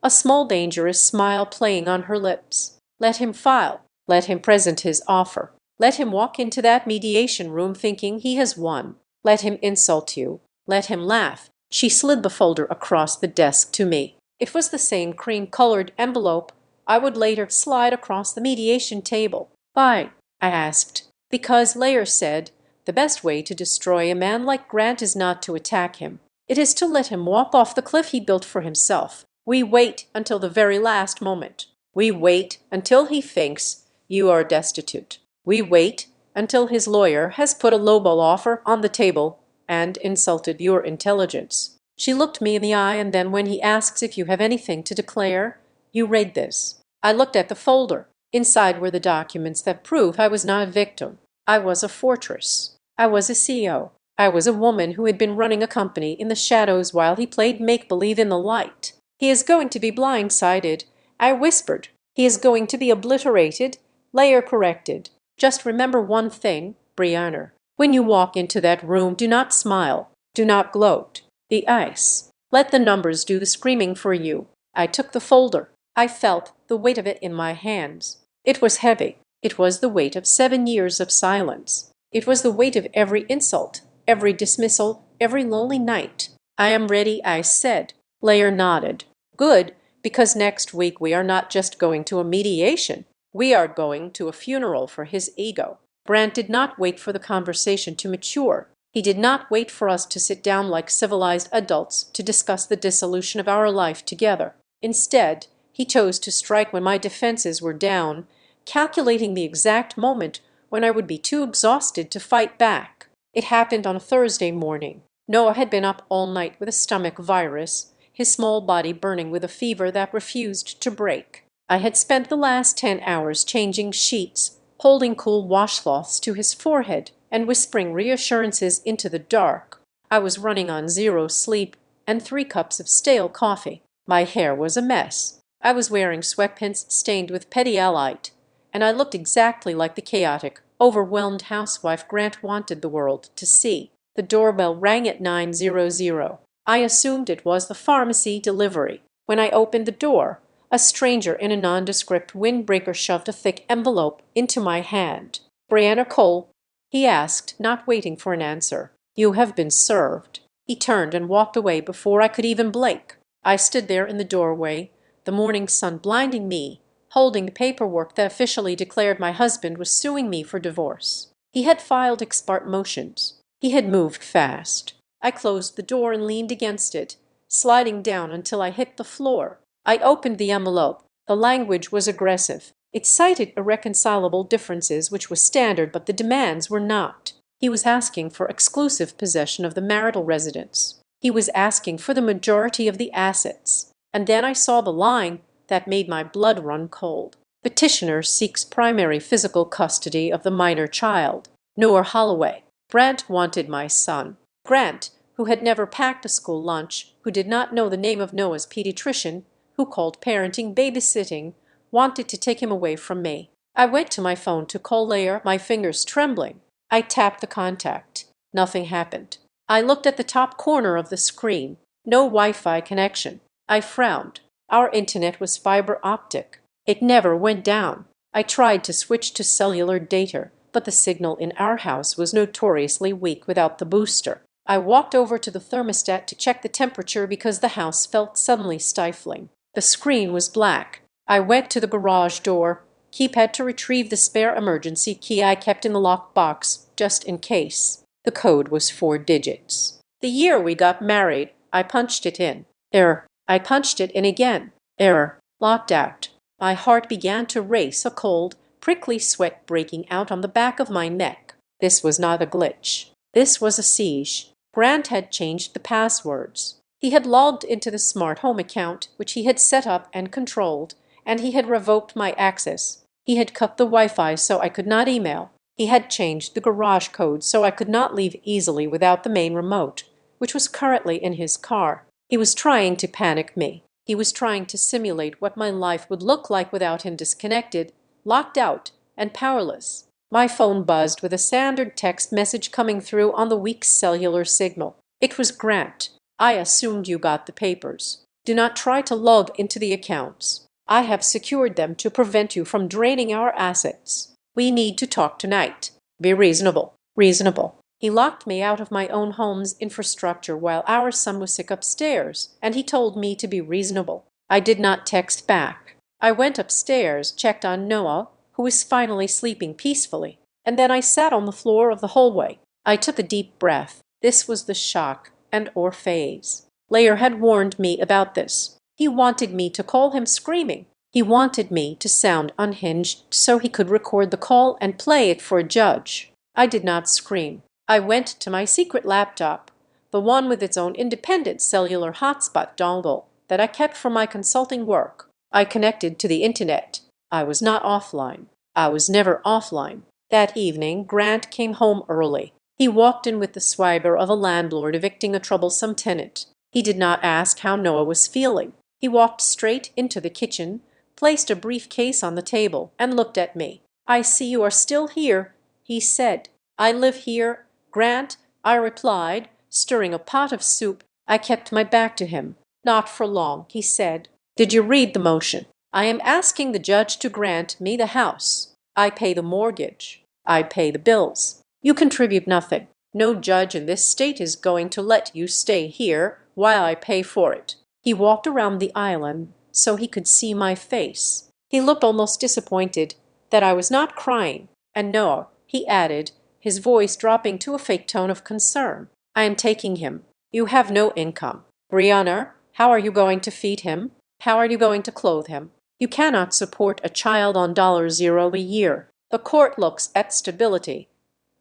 a small dangerous smile playing on her lips. Let him file. Let him present his offer. Let him walk into that mediation room thinking he has won. Let him insult you. Let him laugh. She slid the folder across the desk to me. It was the same cream-colored envelope I would later slide across the mediation table. Why? I asked. Because, Layer said, the best way to destroy a man like Grant is not to attack him. It is to let him walk off the cliff he built for himself. We wait until the very last moment. We wait until he thinks you are destitute. We wait until his lawyer has put a lowball offer on the table and insulted your intelligence. She looked me in the eye, and then when he asks if you have anything to declare, you read this. I looked at the folder. Inside were the documents that prove I was not a victim. I was a fortress. I was a CEO. I was a woman who had been running a company in the shadows while he played make-believe in the light. He is going to be blindsided, I whispered. He is going to be obliterated. Layer corrected. Just remember one thing, Brianna. When you walk into that room, do not smile. Do not gloat. The ice. Let the numbers do the screaming for you. I took the folder. I felt the weight of it in my hands. It was heavy. It was the weight of 7 years of silence. It was the weight of every insult, every dismissal, every lonely night. I am ready, I said. Layer nodded. Good, because next week we are not just going to a mediation. We are going to a funeral for his ego. Grant did not wait for the conversation to mature. He did not wait for us to sit down like civilized adults to discuss the dissolution of our life together. Instead, he chose to strike when my defenses were down, calculating the exact moment when I would be too exhausted to fight back. It happened on a Thursday morning. Noah had been up all night with a stomach virus, his small body burning with a fever that refused to break. I had spent the last 10 hours changing sheets, holding cool washcloths to his forehead, and whispering reassurances into the dark. I was running on 0 sleep and 3 cups of stale coffee. My hair was a mess. I was wearing sweatpants stained with pedialyte, and I looked exactly like the chaotic, overwhelmed housewife Grant wanted the world to see. The doorbell rang at 9:00. I assumed it was the pharmacy delivery. When I opened the door, a stranger in a nondescript windbreaker shoved a thick envelope into my hand. Brianna Cole, he asked, not waiting for an answer. You have been served. He turned and walked away before I could even blink. I stood there in the doorway, the morning sun blinding me, holding the paperwork that officially declared my husband was suing me for divorce. He had filed ex parte motions. He had moved fast. I closed the door and leaned against it, sliding down until I hit the floor. I opened the envelope. The language was aggressive. It cited irreconcilable differences, which was standard, but the demands were not. He was asking for exclusive possession of the marital residence. He was asking for the majority of the assets. And then I saw the line that made my blood run cold. Petitioner seeks primary physical custody of the minor child. Noor Holloway. Grant wanted my son. Grant, who had never packed a school lunch, who did not know the name of Noah's pediatrician, who called parenting babysitting, wanted to take him away from me. I went to my phone to call Layer, my fingers trembling. I tapped the contact. Nothing happened. I looked at the top corner of the screen. No Wi-Fi connection. I frowned. Our internet was fiber optic. It never went down. I tried to switch to cellular data, but the signal in our house was notoriously weak without the booster. I walked over to the thermostat to check the temperature because the house felt suddenly stifling. The screen was black. I went to the garage door, keypad to retrieve the spare emergency key I kept in the lockbox, just in case. The code was 4 digits. The year we got married. I punched it in. Error. I punched it in again. Error. Locked out. My heart began to race, a cold, prickly sweat breaking out on the back of my neck. This was not a glitch. This was a siege. Grant had changed the passwords. He had logged into the smart home account, which he had set up and controlled, and he had revoked my access. He had cut the Wi-Fi so I could not email. He had changed the garage code so I could not leave easily without the main remote, which was currently in his car. He was trying to panic me. He was trying to simulate what my life would look like without him, disconnected, locked out, and powerless. My phone buzzed with a standard text message coming through on the weak cellular signal. It was Grant. I assumed you got the papers. Do not try to log into the accounts. I have secured them to prevent you from draining our assets. We need to talk tonight. Be reasonable. Reasonable. He locked me out of my own home's infrastructure while our son was sick upstairs, and he told me to be reasonable. I did not text back. I went upstairs, checked on Noah, who was finally sleeping peacefully, and then I sat on the floor of the hallway. I took a deep breath. This was the shock and/or phase. Lair had warned me about this. He wanted me to call him screaming. He wanted me to sound unhinged so he could record the call and play it for a judge. I did not scream. I went to my secret laptop, the one with its own independent cellular hotspot dongle that I kept for my consulting work. I connected to the internet. I was not offline. I was never offline. That evening, Grant came home early. He walked in with the swagger of a landlord evicting a troublesome tenant. He did not ask how Noah was feeling. He walked straight into the kitchen, placed a briefcase on the table, and looked at me. "I see you are still here," he said. "I live here, Grant," I replied, stirring a pot of soup. I kept my back to him. "Not for long," he said. "Did you read the motion? I am asking the judge to grant me the house. I pay the mortgage. I pay the bills. You contribute nothing. No judge in this state is going to let you stay here while I pay for it." He walked around the island so he could see my face. He looked almost disappointed that I was not crying. "And Noah," he added, his voice dropping to a fake tone of concern, "I am taking him. You have no income. Brianna, how are you going to feed him? How are you going to clothe him? You cannot support a child on $0 a year. The court looks at stability,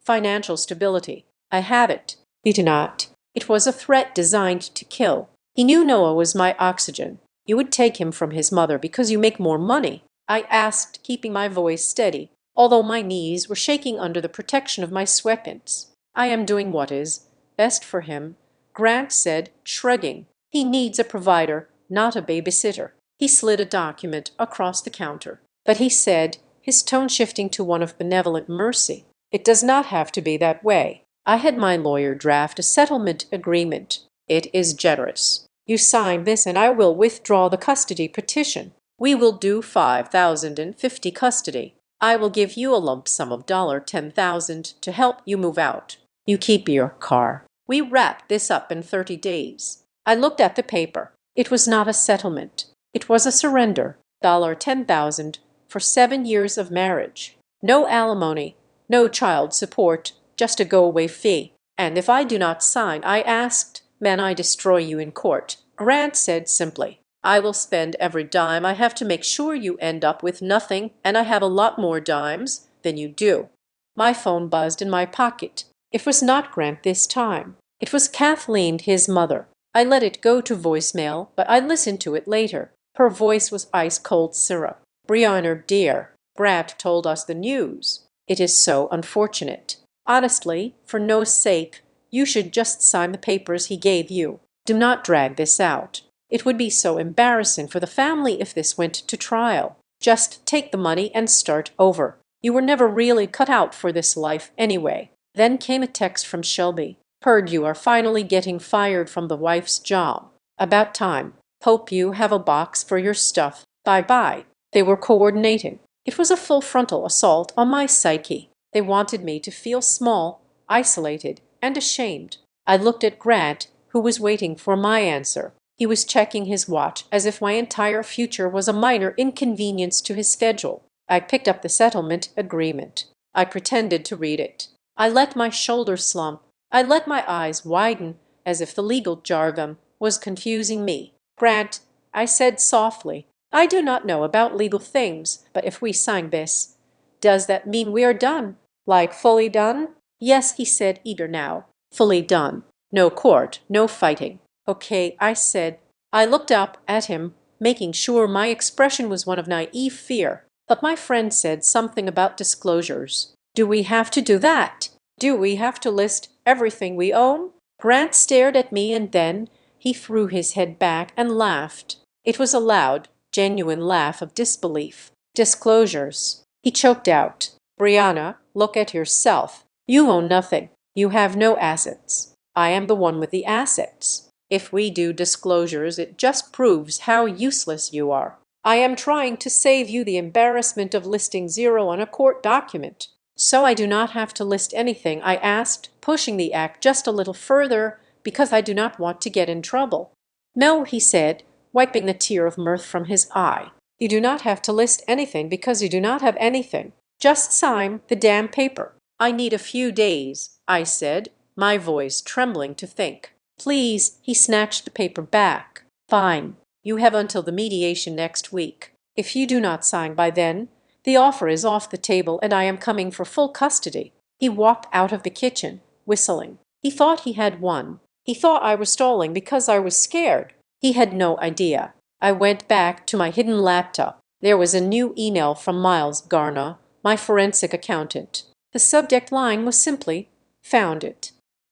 financial stability. I have it. You do not." It was a threat designed to kill. He knew Noah was my oxygen. "You would take him from his mother because you make more money?" I asked, keeping my voice steady, although my knees were shaking under the protection of my sweatpants. "I am doing what is best for him," Grant said, shrugging. "He needs a provider, not a babysitter." He slid a document across the counter. "But," he said, his tone shifting to one of benevolent mercy, "it does not have to be that way. I had my lawyer draft a settlement agreement. It is generous. You sign this and I will withdraw the custody petition. We will do $5,050 custody. I will give you a lump sum of $10,000 to help you move out. You keep your car. We wrap this up in 30 days. I looked at the paper. It was not a settlement. It was a surrender. $10,000 for 7 years of marriage. No alimony, no child support, just a go-away fee. And if I do not sign, I asked, "Man, I destroy you in court." Grant said simply, "I will spend every dime I have to make sure you end up with nothing, and I have a lot more dimes than you do." My phone buzzed in my pocket. It was not Grant this time. It was Kathleen, his mother. I let it go to voicemail, but I listened to it later. Her voice was ice-cold syrup. "Brianna, dear, Grant told us the news. It is so unfortunate. Honestly, for Noah's sake, you should just sign the papers he gave you. Do not drag this out. It would be so embarrassing for the family if this went to trial. Just take the money and start over. You were never really cut out for this life anyway." Then came a text from Shelby. "Heard you are finally getting fired from the wife's job. About time. Hope you have a box for your stuff. Bye-bye." They were coordinating. It was a full frontal assault on my psyche. They wanted me to feel small, isolated, and ashamed. I looked at Grant, who was waiting for my answer. He was checking his watch as if my entire future was a minor inconvenience to his schedule. I picked up the settlement agreement. I pretended to read it. I let my shoulders slump. I let my eyes widen as if the legal jargon was confusing me. "Grant," I said softly, "I do not know about legal things, but if we sign this, does that mean we are done? Like fully done?" "Yes," he said, eager now. "Fully done. No court, no fighting." "Okay," I said. I looked up at him, making sure my expression was one of naive fear. But my friend said something about disclosures. "Do we have to do that? Do we have to list everything we own?" Grant stared at me and then he threw his head back and laughed. It was a loud, genuine laugh of disbelief. "Disclosures," he choked out. Brianna, look at yourself. You own nothing. You have no assets. I am the one with the assets. If we do disclosures, it just proves how useless you are. I am trying to save you the embarrassment of listing zero on a court document. So I do not have to list anything, I asked, pushing the act just a little further because I do not want to get in trouble. No, he said, wiping the tear of mirth from his eye. You do not have to list anything because you do not have anything. Just sign the damn paper. I need a few days, I said, my voice trembling to think. Please, he snatched the paper back. Fine. You have until the mediation next week. If you do not sign by then, the offer is off the table and I am coming for full custody. He walked out of the kitchen, whistling. He thought he had won. He thought I was stalling because I was scared. He had no idea. I went back to my hidden laptop. There was a new email from Miles Garner, my forensic accountant. The subject line was simply, "Found it."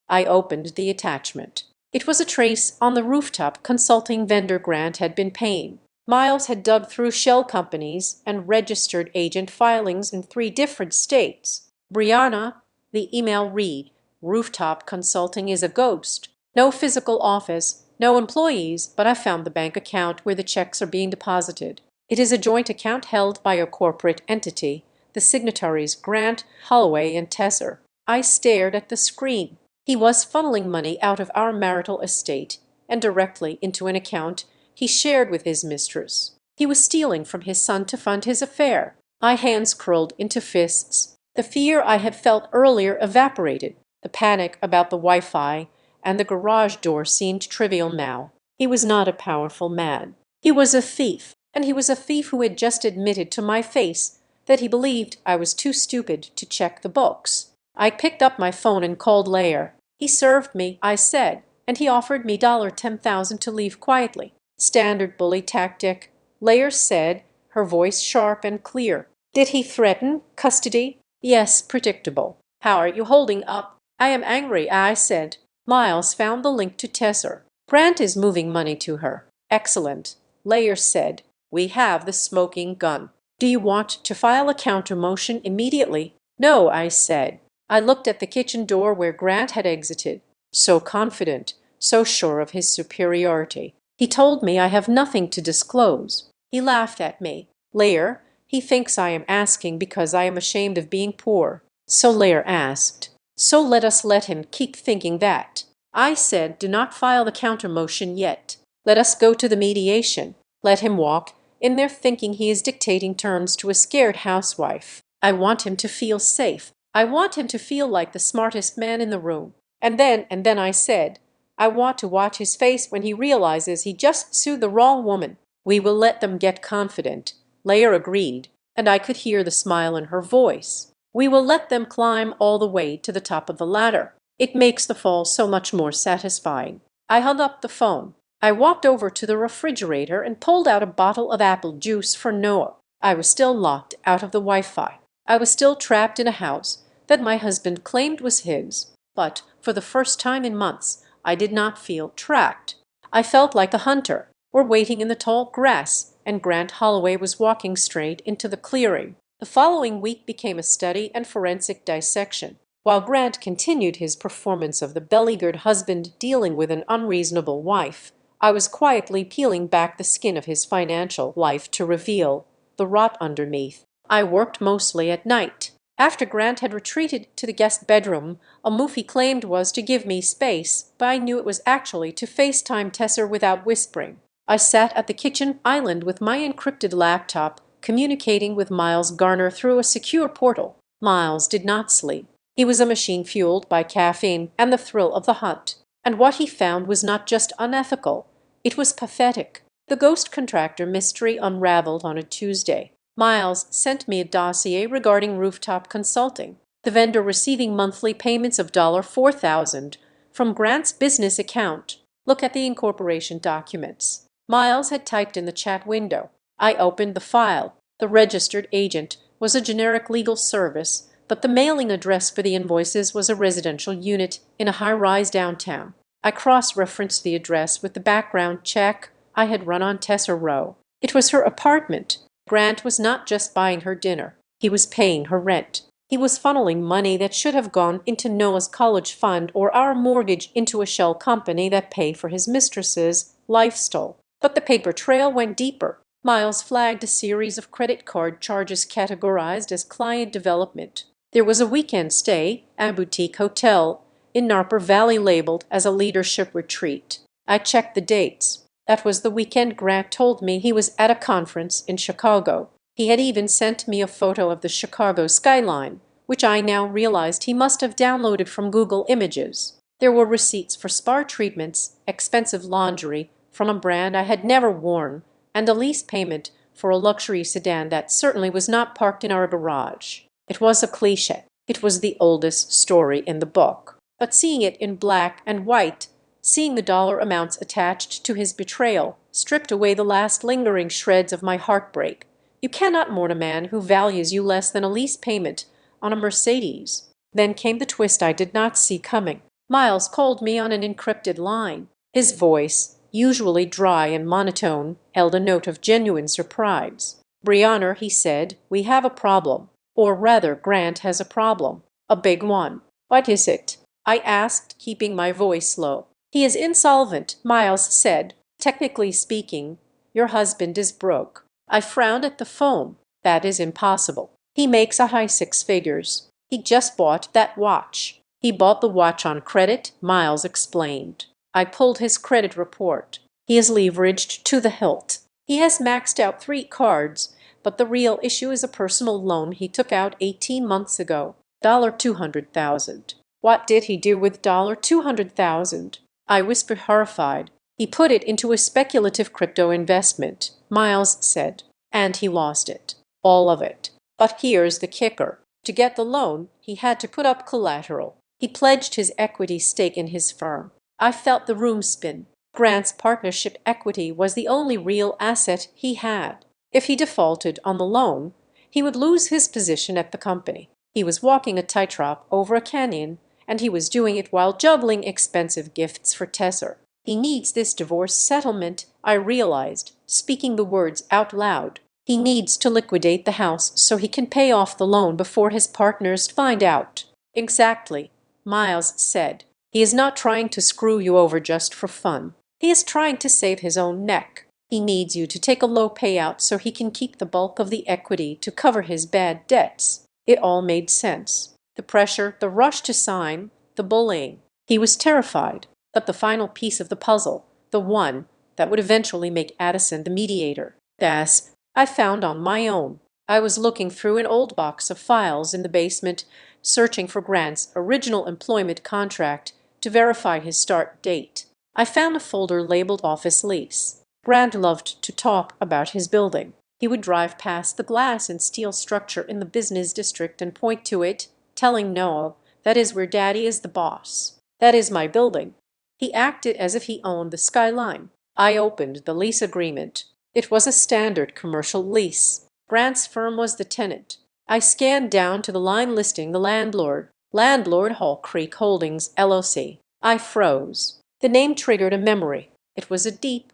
I opened the attachment. It was a trace on the rooftop consulting vendor Grant had been paying. Miles had dug through shell companies and registered agent filings in 3 different states. Brianna, the email read, "Rooftop Consulting is a ghost. No physical office, no employees, but I found the bank account where the checks are being deposited. It is a joint account held by a corporate entity, the signatories Grant, Holloway, and Tesser." I stared at the screen. He was funneling money out of our marital estate and directly into an account he shared with his mistress. He was stealing from his son to fund his affair. My hands curled into fists. The fear I had felt earlier evaporated. The panic about the Wi-Fi and the garage door seemed trivial now. He was not a powerful man. He was a thief, and he was a thief who had just admitted to my face that he believed I was too stupid to check the books. I picked up my phone and called Lair. He served me, I said, and he offered me $10,000 to leave quietly. Standard bully tactic, Lair said, her voice sharp and clear. Did he threaten custody? Yes, predictable. How are you holding up? I am angry, I said. Miles found the link to Tesser. Grant is moving money to her. Excellent, Lair said. We have the smoking gun. Do you want to file a counter motion immediately? No, I said. I looked at the kitchen door where Grant had exited. So confident, so sure of his superiority. He told me I have nothing to disclose. He laughed at me. Lair, he thinks I am asking because I am ashamed of being poor. So Lair asked. So let us let him keep thinking that. I said, do not file the counter motion yet. Let us go to the mediation. Let him walk in there thinking he is dictating terms to a scared housewife. I want him to feel safe. I want him to feel like the smartest man in the room. And then I said, I want to watch his face when he realizes he just sued the wrong woman. We will let them get confident. Lair agreed, and I could hear the smile in her voice. We will let them climb all the way to the top of the ladder. It makes the fall so much more satisfying. I hung up the phone. I walked over to the refrigerator and pulled out a bottle of apple juice for Noah. I was still locked out of the Wi-Fi. I was still trapped in a house that my husband claimed was his. But for the first time in months, I did not feel trapped. I felt like a hunter. We're waiting in the tall grass, and Grant Holloway was walking straight into the clearing. The following week became a study and forensic dissection. While Grant continued his performance of the beleaguered husband dealing with an unreasonable wife, I was quietly peeling back the skin of his financial life to reveal the rot underneath. I worked mostly at night. After Grant had retreated to the guest bedroom, a move he claimed was to give me space, but I knew it was actually to FaceTime Tesser without whispering. I sat at the kitchen island with my encrypted laptop, communicating with Miles Garner through a secure portal. Miles did not sleep. He was a machine fueled by caffeine and the thrill of the hunt. And what he found was not just unethical, it was pathetic. The ghost contractor mystery unraveled on a Tuesday. Miles sent me a dossier regarding Rooftop Consulting, the vendor receiving monthly payments of $4,000 from Grant's business account. Look at the incorporation documents. Miles had typed in the chat window. I opened the file. The registered agent was a generic legal service, but the mailing address for the invoices was a residential unit in a high-rise downtown. I cross-referenced the address with the background check I had run on Tesser Row. It was her apartment. Grant was not just buying her dinner. He was paying her rent. He was funneling money that should have gone into Noah's college fund or our mortgage into a shell company that paid for his mistress's lifestyle. But the paper trail went deeper. Miles flagged a series of credit card charges categorized as client development. There was a weekend stay at a boutique hotel in Napa Valley labeled as a leadership retreat. I checked the dates. That was the weekend Grant told me he was at a conference in Chicago. He had even sent me a photo of the Chicago skyline, which I now realized he must have downloaded from Google Images. There were receipts for spa treatments, expensive laundry from a brand I had never worn, and a lease payment for a luxury sedan that certainly was not parked in our garage. It was a cliché. It was the oldest story in the book. But seeing it in black and white, seeing the dollar amounts attached to his betrayal, stripped away the last lingering shreds of my heartbreak. You cannot mourn a man who values you less than a lease payment on a Mercedes. Then came the twist I did not see coming. Miles called me on an encrypted line. His voice, usually dry and monotone, held a note of genuine surprise. "Brianna," he said, "we have a problem. Or rather, Grant has a problem. A big one." "What is it?" I asked, keeping my voice low. "He is insolvent," Miles said. "Technically speaking, your husband is broke." I frowned at the phone. "That is impossible. He makes a high six figures. He just bought that watch." "He bought the watch on credit," Miles explained. I pulled his credit report. "He is leveraged to the hilt. He has maxed out 3 cards, but the real issue is a personal loan he took out 18 months ago. $200,000. What did he do with $200,000? I whispered, horrified. "He put it into a speculative crypto investment," Miles said, "and he lost it. All of it. But here's the kicker. To get the loan, he had to put up collateral. He pledged his equity stake in his firm." I felt the room spin. Grant's partnership equity was the only real asset he had. If he defaulted on the loan, he would lose his position at the company. He was walking a tightrope over a canyon, and he was doing it while juggling expensive gifts for Tesser. "He needs this divorce settlement," I realized, speaking the words out loud. "He needs to liquidate the house so he can pay off the loan before his partners find out." "Exactly," Miles said. "He is not trying to screw you over just for fun. He is trying to save his own neck. He needs you to take a low payout so he can keep the bulk of the equity to cover his bad debts." It all made sense. The pressure, the rush to sign, the bullying. He was terrified. But the final piece of the puzzle, the one that would eventually make Addison the mediator, that I found on my own. I was looking through an old box of files in the basement, searching for Grant's original employment contract to verify his start date. I found a folder labeled office lease. Grant loved to talk about his building. He would drive past the glass and steel structure in the business district and point to it, telling Noah, "That is where Daddy is the boss. That is my building." He acted as if he owned the skyline. I opened the lease agreement. It was a standard commercial lease. Grant's firm was the tenant. I scanned down to the line listing the landlord. Landlord Hall Creek Holdings, LLC. I froze. The name triggered a memory. It was a deep,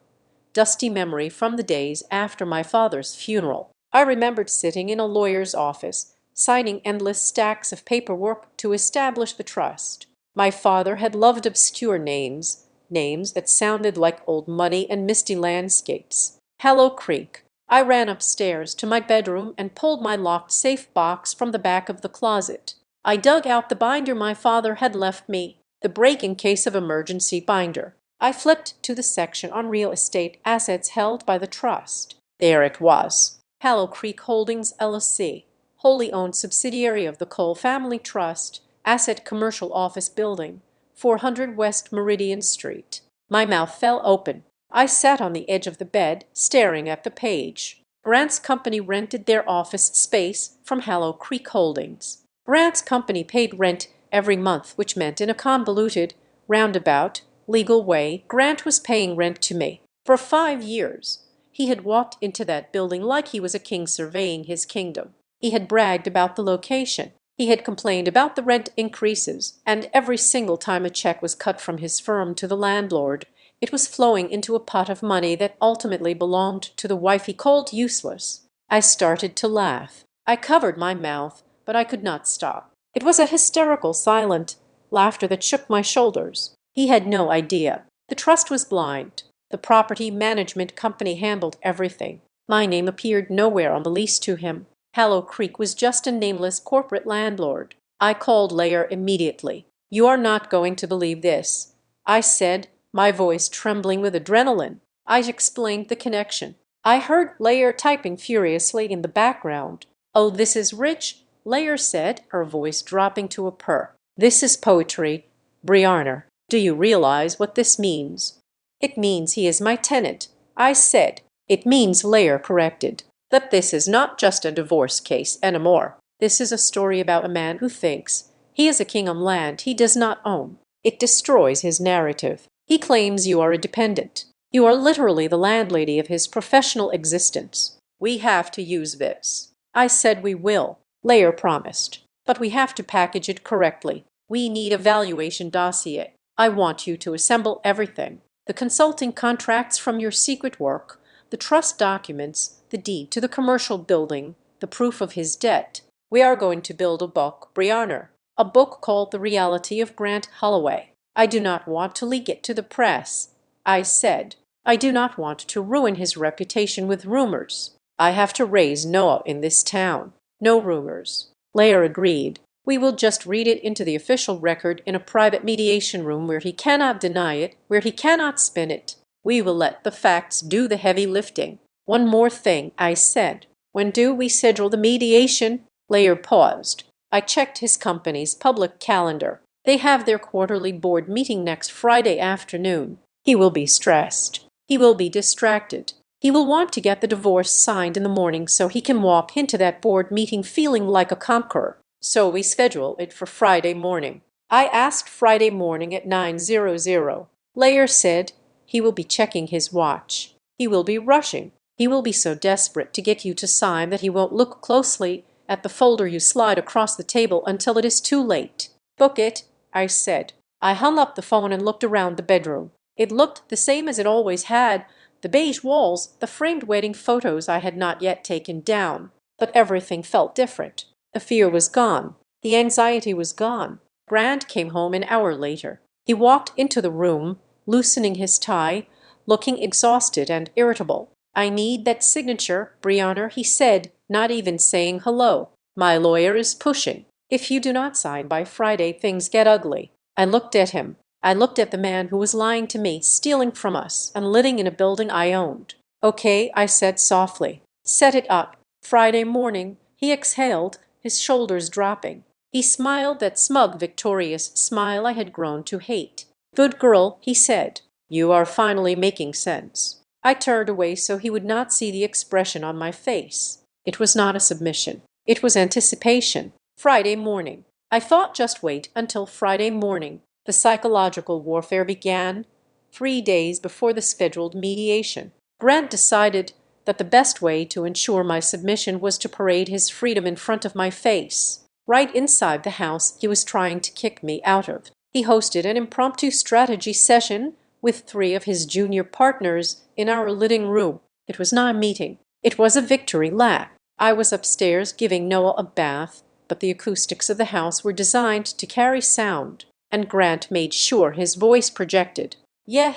dusty memory from the days after my father's funeral. I remembered sitting in a lawyer's office, signing endless stacks of paperwork to establish the trust. My father had loved obscure names, names that sounded like old muddy and misty landscapes. Hallow Creek. I ran upstairs to my bedroom and pulled my locked safe box from the back of the closet. I dug out the binder my father had left me, the break-in-case of emergency binder. I flipped to the section on real estate assets held by the trust. There it was. Hallow Creek Holdings, LLC, wholly owned subsidiary of the Cole Family Trust, Asset Commercial Office Building, 400 West Meridian Street. My mouth fell open. I sat on the edge of the bed, staring at the page. Grant's company rented their office space from Hallow Creek Holdings. Grant's company paid rent every month, which meant in a convoluted, roundabout, legal way, Grant was paying rent to me. For 5 years, he had walked into that building like he was a king surveying his kingdom. He had bragged about the location. He had complained about the rent increases, and every single time a check was cut from his firm to the landlord, it was flowing into a pot of money that ultimately belonged to the wife he called useless. I started to laugh. I covered my mouth, but I could not stop. It was a hysterical, silent laughter that shook my shoulders. He had no idea. The trust was blind. The property management company handled everything. My name appeared nowhere on the lease to him. Hallow Creek was just a nameless corporate landlord. I called Layer immediately. "You are not going to believe this," I said, my voice trembling with adrenaline. I explained the connection. I heard Layer typing furiously in the background. "Oh, this is rich," Layer said, her voice dropping to a purr. "This is poetry. Briarner, do you realize what this means?" "It means he is my tenant," I said. "It means," Layer corrected, "that this is not just a divorce case anymore. This is a story about a man who thinks he is a king on land he does not own. It destroys his narrative. He claims you are a dependent. You are literally the landlady of his professional existence. We have to use this." I said we will. Layer promised. "But we have to package it correctly. We need a valuation dossier. I want you to assemble everything. The consulting contracts from your secret work, the trust documents, the deed to the commercial building, the proof of his debt. We are going to build a book, Briarner, a book called The Reality of Grant Holloway. I do not want to leak it to the press," I said. "I do not want to ruin his reputation with rumors. I have to raise Noah in this town. No rumors." Layer agreed. "We will just read it into the official record in a private mediation room where he cannot deny it, where he cannot spin it. We will let the facts do the heavy lifting." "One more thing," I said. "When do we schedule the mediation?" Layer paused. I checked his company's public calendar. They have their quarterly board meeting next Friday afternoon. He will be stressed. He will be distracted. He will want to get the divorce signed in the morning so he can walk into that board meeting feeling like a conqueror. So we schedule it for Friday morning. I asked Friday morning at 9:00. Layer said he will be checking his watch. He will be rushing. He will be so desperate to get you to sign that he won't look closely at the folder you slide across the table until it is too late. "Book it," I said. I hung up the phone and looked around the bedroom. It looked the same as it always had, the beige walls, the framed wedding photos I had not yet taken down. But everything felt different. The fear was gone. The anxiety was gone. Grant came home an hour later. He walked into the room, loosening his tie, looking exhausted and irritable. "I need that signature, Briarner," he said, not even saying hello. "My lawyer is pushing. If you do not sign by Friday, things get ugly." I looked at him. I looked at the man who was lying to me, stealing from us, and living in a building I owned. "Okay," I said softly. "Set it up. Friday morning." He exhaled, his shoulders dropping. He smiled that smug, victorious smile I had grown to hate. "Good girl," he said. "You are finally making sense." I turned away so he would not see the expression on my face. It was not a submission. It was anticipation. Friday morning. I thought just wait until Friday morning. The psychological warfare began 3 days before the scheduled mediation. Grant decided that the best way to ensure my submission was to parade his freedom in front of my face, right inside the house he was trying to kick me out of. He hosted an impromptu strategy session with 3 of his junior partners in our living room. It was not a meeting. It was a victory lap. I was upstairs giving Noah a bath, but the acoustics of the house were designed to carry sound, and Grant made sure his voice projected. "Yeah,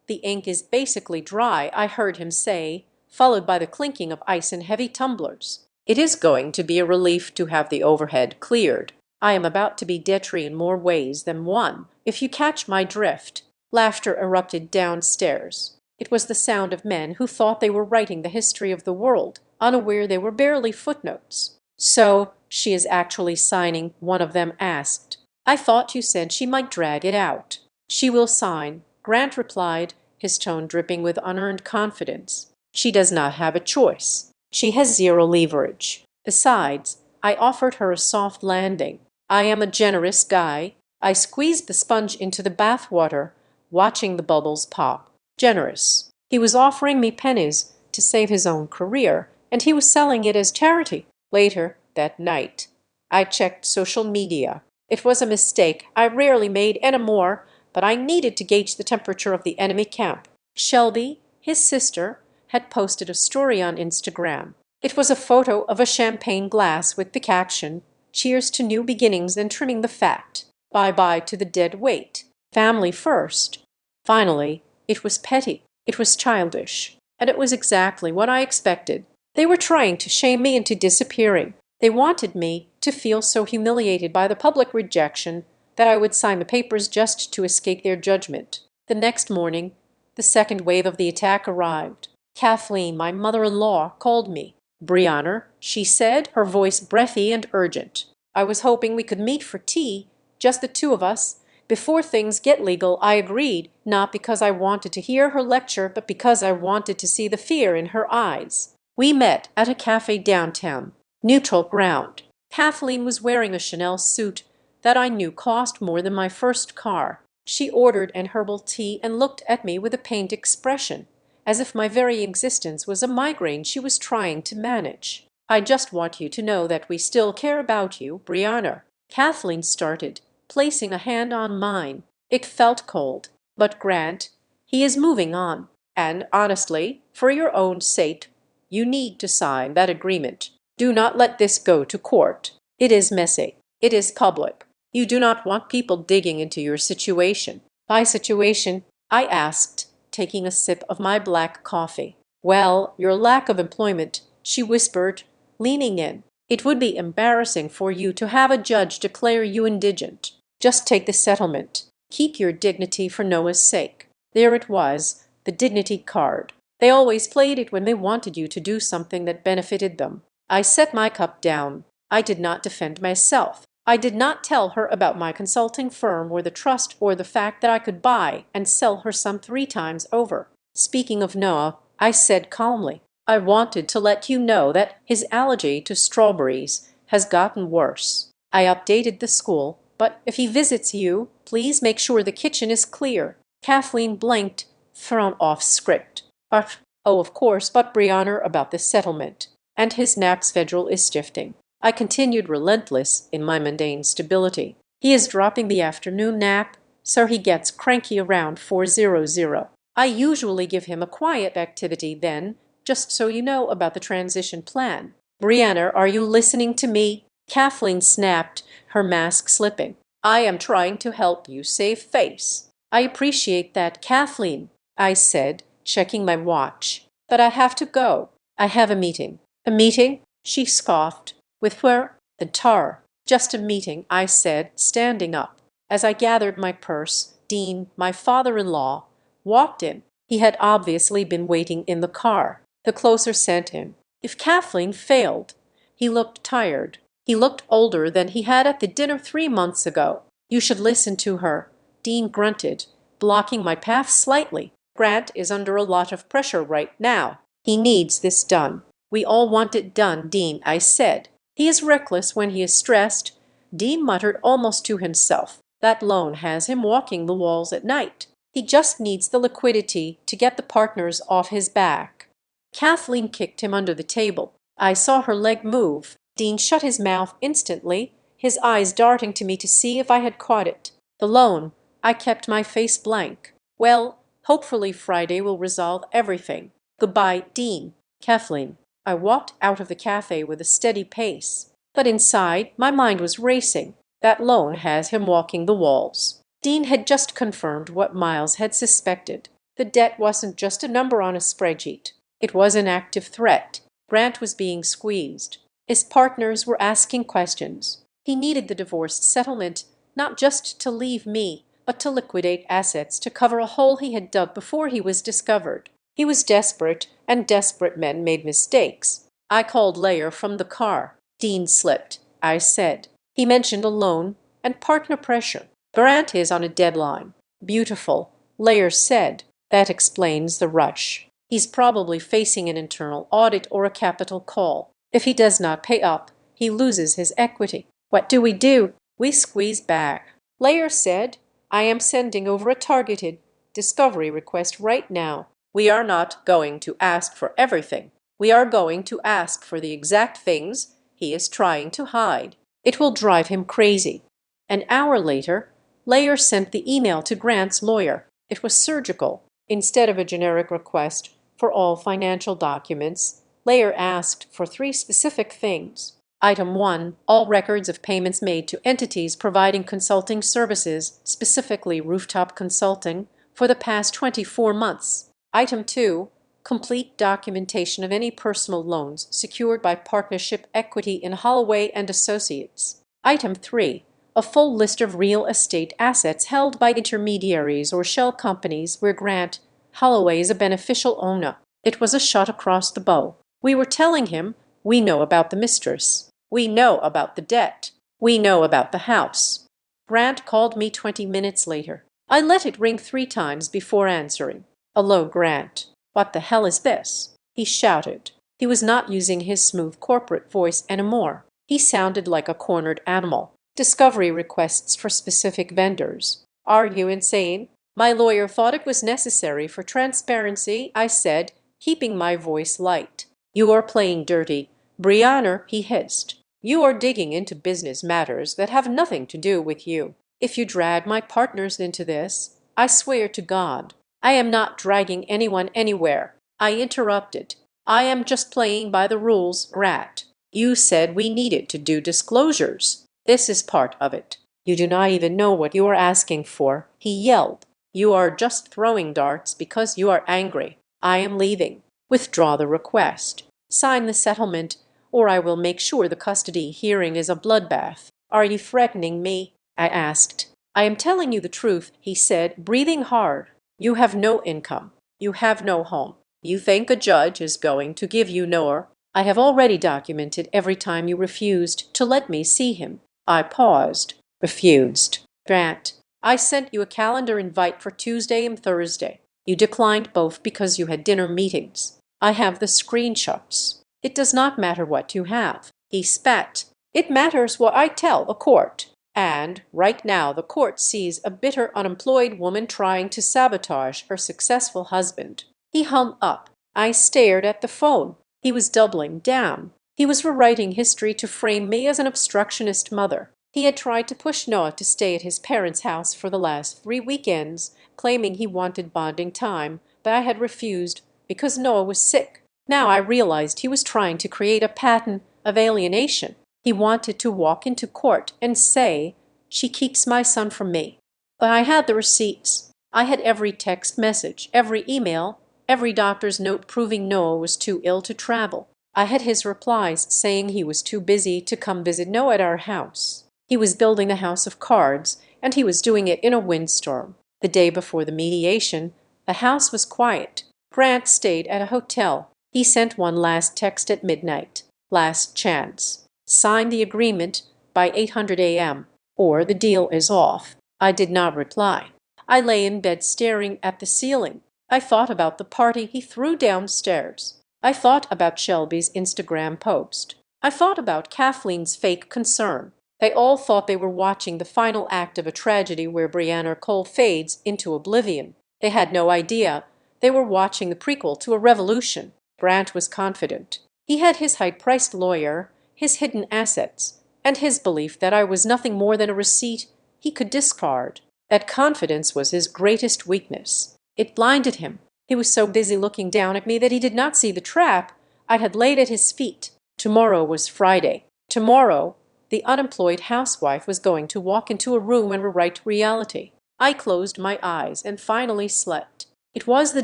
the ink is basically dry," I heard him say, followed by the clinking of ice in heavy tumblers. "It is going to be a relief to have the overhead cleared. I am about to be debt-free in more ways than one, if you catch my drift." Laughter erupted downstairs. It was the sound of men who thought they were writing the history of the world, unaware they were barely footnotes. "So she is actually signing?" one of them asked. "I thought you said she might drag it out." "She will sign," Grant replied, his tone dripping with unearned confidence. "She does not have a choice. She has zero leverage. Besides, I offered her a soft landing. I am a generous guy." I squeezed the sponge into the bath water, watching the bubbles pop. Generous. He was offering me pennies to save his own career, and he was selling it as charity. Later that night, I checked social media. It was a mistake I rarely made anymore, but I needed to gauge the temperature of the enemy camp. Shelby, his sister, had posted a story on Instagram. It was a photo of a champagne glass with the caption, Cheers to new beginnings and trimming the fat. Bye-bye to the dead weight. Family first. Finally, it was petty. It was childish. And it was exactly what I expected. They were trying to shame me into disappearing. They wanted me to feel so humiliated by the public rejection that I would sign the papers just to escape their judgment. The next morning, the second wave of the attack arrived. Kathleen, my mother-in-law, called me. "Brianna," she said, her voice breathy and urgent. "I was hoping we could meet for tea, just the two of us. Before things get legal." I agreed, not because I wanted to hear her lecture, but because I wanted to see the fear in her eyes. We met at a cafe downtown. Neutral ground. Kathleen was wearing a Chanel suit that I knew cost more than my first car. She ordered an herbal tea and looked at me with a pained expression, as if my very existence was a migraine she was trying to manage. "I just want you to know that we still care about you, Brianna." Kathleen started, placing a hand on mine. It felt cold. "But Grant, he is moving on. And honestly, for your own sake, you need to sign that agreement. Do not let this go to court. It is messy. It is public. You do not want people digging into your situation." "My situation?" I asked, taking a sip of my black coffee. "Well, your lack of employment," she whispered, leaning in. "It would be embarrassing for you to have a judge declare you indigent. Just take the settlement. Keep your dignity for Noah's sake." There it was, the dignity card. They always played it when they wanted you to do something that benefited them. I set my cup down. I did not defend myself. I did not tell her about my consulting firm or the trust or the fact that I could buy and sell her some 3 times over. "Speaking of Noah," I said calmly, "I wanted to let you know that his allergy to strawberries has gotten worse. I updated the school, but if he visits you, please make sure the kitchen is clear." Kathleen blinked, thrown off script. Oh, of course, but Brianna, about the settlement. And his nap's federal is shifting." I continued, relentless in my mundane stability. "He is dropping the afternoon nap, so he gets cranky around 4:00. I usually give him a quiet activity then, just so you know about the transition plan." "Brianna, are you listening to me?" Kathleen snapped, her mask slipping. "I am trying to help you save face." "I appreciate that, Kathleen," I said, checking my watch. "But I have to go. I have a meeting." "A meeting?" she scoffed. "With where?" "The tar." "Just a meeting," I said, standing up. As I gathered my purse, Dean, my father-in-law, walked in. He had obviously been waiting in the car. The closer sent him. If Kathleen failed, he looked tired. He looked older than he had at the dinner 3 months ago. "You should listen to her," Dean grunted, blocking my path slightly. "Grant is under a lot of pressure right now. He needs this done." "We all want it done, Dean," I said. "He is reckless when he is stressed." Dean muttered almost to himself. "That loan has him walking the walls at night. He just needs the liquidity to get the partners off his back." Kathleen kicked him under the table. I saw her leg move. Dean shut his mouth instantly, his eyes darting to me to see if I had caught it. "The loan." I kept my face blank. "Well, hopefully Friday will resolve everything. Goodbye, Dean." "Kathleen." I walked out of the cafe with a steady pace, but inside my mind was racing. That loan has him walking the walls. Dean had just confirmed what Miles had suspected. The debt wasn't just a number on a spreadsheet. It was an active threat. Grant was being squeezed. His partners were asking questions. He needed the divorce settlement, not just to leave me, but to liquidate assets to cover a hole he had dug before he was discovered. He was desperate, and desperate men made mistakes. I called Layer from the car. "Dean slipped," I said. "He mentioned a loan and partner pressure. Grant is on a deadline." "Beautiful," Layer said. "That explains the rush. He's probably facing an internal audit or a capital call. If he does not pay up, he loses his equity." "What do we do?" "We squeeze back." Layer said, "I am sending over a targeted discovery request right now. We are not going to ask for everything. We are going to ask for the exact things he is trying to hide. It will drive him crazy." An hour later, Layer sent the email to Grant's lawyer. It was surgical. Instead of a generic request for all financial documents, Layer asked for 3 specific things. Item 1. All records of payments made to entities providing consulting services, specifically rooftop consulting, for the past 24 months. Item 2. Complete documentation of any personal loans secured by partnership equity in Holloway and Associates. Item 3. A full list of real estate assets held by intermediaries or shell companies where Grant Holloway is a beneficial owner. It was a shot across the bow. We were telling him, we know about the mistress. We know about the debt. We know about the house. Grant called me 20 minutes later. I let it ring 3 times before answering. "Hello, Grant. What the hell is this?" he shouted. He was not using his smooth corporate voice anymore. He sounded like a cornered animal. "Discovery requests for specific vendors." "Are you insane?" "My lawyer thought it was necessary for transparency," I said, keeping my voice light. "You are playing dirty, Brianna," he hissed. "You are digging into business matters that have nothing to do with you. If you drag my partners into this, I swear to God, I am not dragging anyone anywhere." I interrupted. "I am just playing by the rules, Grant. You said we needed to do disclosures. This is part of it. You do not even know what you are asking for," he yelled. "You are just throwing darts because you are angry. I am leaving. Withdraw the request. Sign the settlement, or I will make sure the custody hearing is a bloodbath." "Are you threatening me?" I asked. "I am telling you the truth," he said, breathing hard. "You have no income. You have no home. You think a judge is going to give you no. I have already documented every time you refused to let me see him." I paused. "Refused?" "Grant, I sent you a calendar invite for Tuesday and Thursday. You declined both because you had dinner meetings. I have the screenshots. It does not matter what you have." He spat. "It matters what I tell the court. And right now the court sees a bitter unemployed woman trying to sabotage her successful husband." He hung up. I stared at the phone. He was doubling down. He was rewriting history to frame me as an obstructionist mother. He had tried to push Noah to stay at his parents' house for the last 3 weekends, claiming he wanted bonding time, but I had refused because Noah was sick. Now I realized he was trying to create a pattern of alienation. He wanted to walk into court and say, "She keeps my son from me." But I had the receipts. I had every text message, every email, every doctor's note proving Noah was too ill to travel. I had his replies saying he was too busy to come visit Noah at our house. He was building a house of cards, and he was doing it in a windstorm. The day before the mediation, the house was quiet. Grant stayed at a hotel. He sent one last text at midnight. "Last chance. Sign the agreement by 800 a.m. or the deal is off." I did not reply. I lay in bed staring at the ceiling. I thought about the party he threw downstairs. I thought about Shelby's Instagram post. I thought about Kathleen's fake concern. They all thought they were watching the final act of a tragedy where Brianna Cole fades into oblivion. They had no idea they were watching the prequel to a revolution. Grant was confident. He had his high-priced lawyer, his hidden assets, and his belief that I was nothing more than a receipt he could discard. That confidence was his greatest weakness. It blinded him. He was so busy looking down at me that he did not see the trap I had laid at his feet. Tomorrow was Friday. Tomorrow, the unemployed housewife was going to walk into a room and rewrite reality. I closed my eyes and finally slept. It was the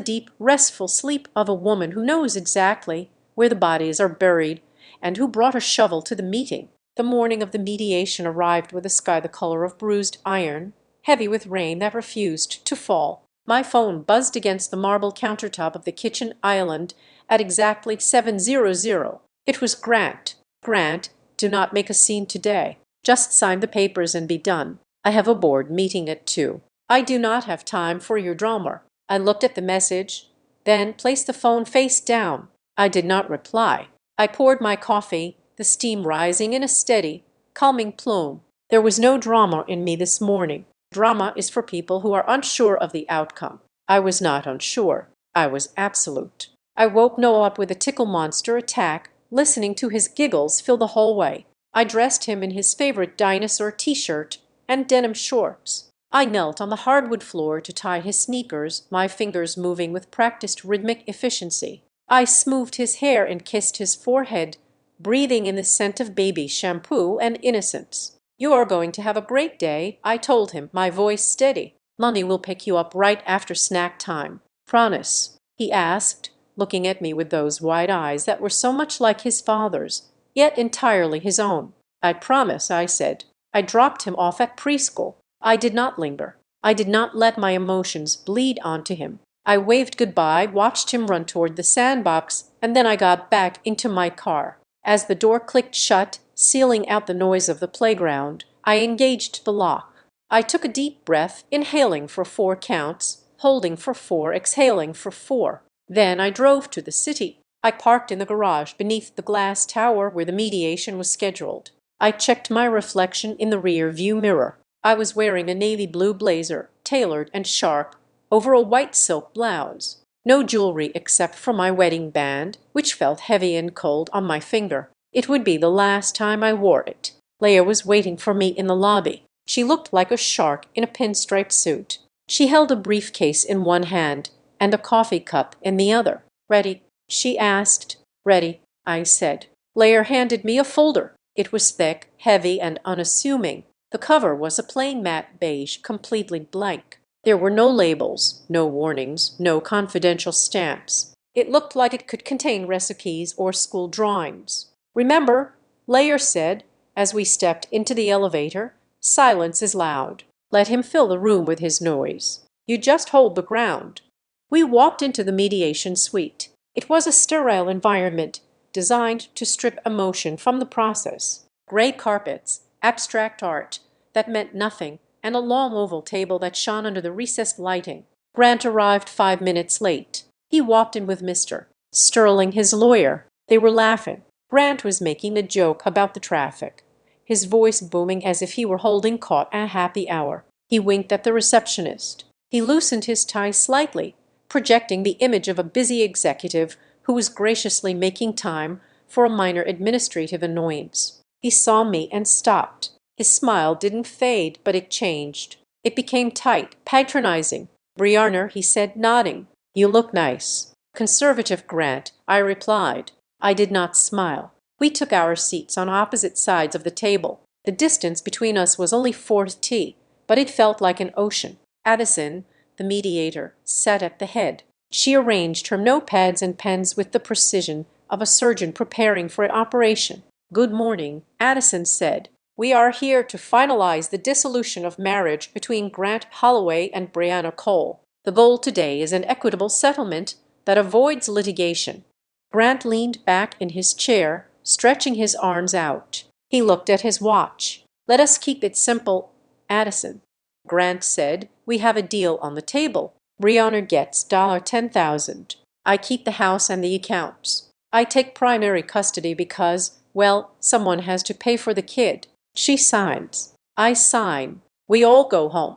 deep, restful sleep of a woman who knows exactly where the bodies are buried and who brought a shovel to the meeting. The morning of the mediation arrived with a sky the color of bruised iron, heavy with rain that refused to fall. My phone buzzed against the marble countertop of the kitchen island at exactly 7:00. It was Grant. "Grant, do not make a scene today. Just sign the papers and be done. I have a board meeting at 2. I do not have time for your drama." I looked at the message, then placed the phone face down. I did not reply. I poured my coffee, the steam rising in a steady, calming plume. There was no drama in me this morning. Drama is for people who are unsure of the outcome. I was not unsure. I was absolute. I woke Noah up with a tickle monster attack, listening to his giggles fill the hallway. I dressed him in his favorite dinosaur t-shirt and denim shorts. I knelt on the hardwood floor to tie his sneakers, my fingers moving with practiced rhythmic efficiency. I smoothed his hair and kissed his forehead, breathing in the scent of baby shampoo and innocence. "You are going to have a great day," I told him, my voice steady. "Money will pick you up right after snack time. Promise?" he asked, looking at me with those wide eyes that were so much like his father's, yet entirely his own. "I promise," I said. I dropped him off at preschool. I did not linger. I did not let my emotions bleed onto him. I waved goodbye, watched him run toward the sandbox, and then I got back into my car. As the door clicked shut, sealing out the noise of the playground, I engaged the lock. I took a deep breath, inhaling for 4 counts, holding for 4, exhaling for 4. Then I drove to the city. I parked in the garage beneath the glass tower where the mediation was scheduled. I checked my reflection in the rear view mirror. I was wearing a navy blue blazer, tailored and sharp, over a white silk blouse. No jewelry except for my wedding band, which felt heavy and cold on my finger. It would be the last time I wore it. Leah was waiting for me in the lobby. She looked like a shark in a pinstripe suit. She held a briefcase in one hand and a coffee cup in the other. "Ready?" she asked. "Ready," I said. Leah handed me a folder. It was thick, heavy, and unassuming. The cover was a plain matte beige, completely blank. There were no labels, no warnings, no confidential stamps. It looked like it could contain recipes or school drawings. "Remember," Leah said, as we stepped into the elevator, "silence is loud. Let him fill the room with his noise. You just hold the ground." We walked into the mediation suite. It was a sterile environment designed to strip emotion from the process. Gray carpets, abstract art that meant nothing, and a long oval table that shone under the recessed lighting. Grant arrived 5 minutes late. He walked in with Mr. Sterling, his lawyer. They were laughing. Grant was making a joke about the traffic, his voice booming as if he were holding court a happy hour. He winked at the receptionist. He loosened his tie slightly, projecting the image of a busy executive who was graciously making time for a minor administrative annoyance. He saw me and stopped. His smile didn't fade, but it changed. It became tight, patronizing. "Briarner," he said, nodding. "You look nice." "Conservative, Grant," I replied. I did not smile. We took our seats on opposite sides of the table. The distance between us was only 4 feet, but it felt like an ocean. Addison, the mediator, sat at the head. She arranged her notepads and pens with the precision of a surgeon preparing for an operation. "Good morning," Addison said. "We are here to finalize the dissolution of marriage between Grant Holloway and Brianna Cole. The goal today is an equitable settlement that avoids litigation." Grant leaned back in his chair, stretching his arms out. He looked at his watch. "Let us keep it simple, Addison," Grant said. "We have a deal on the table. Brianna gets $10,000. I keep the house and the accounts. I take primary custody because, well, someone has to pay for the kid. She signs. I sign. We all go home."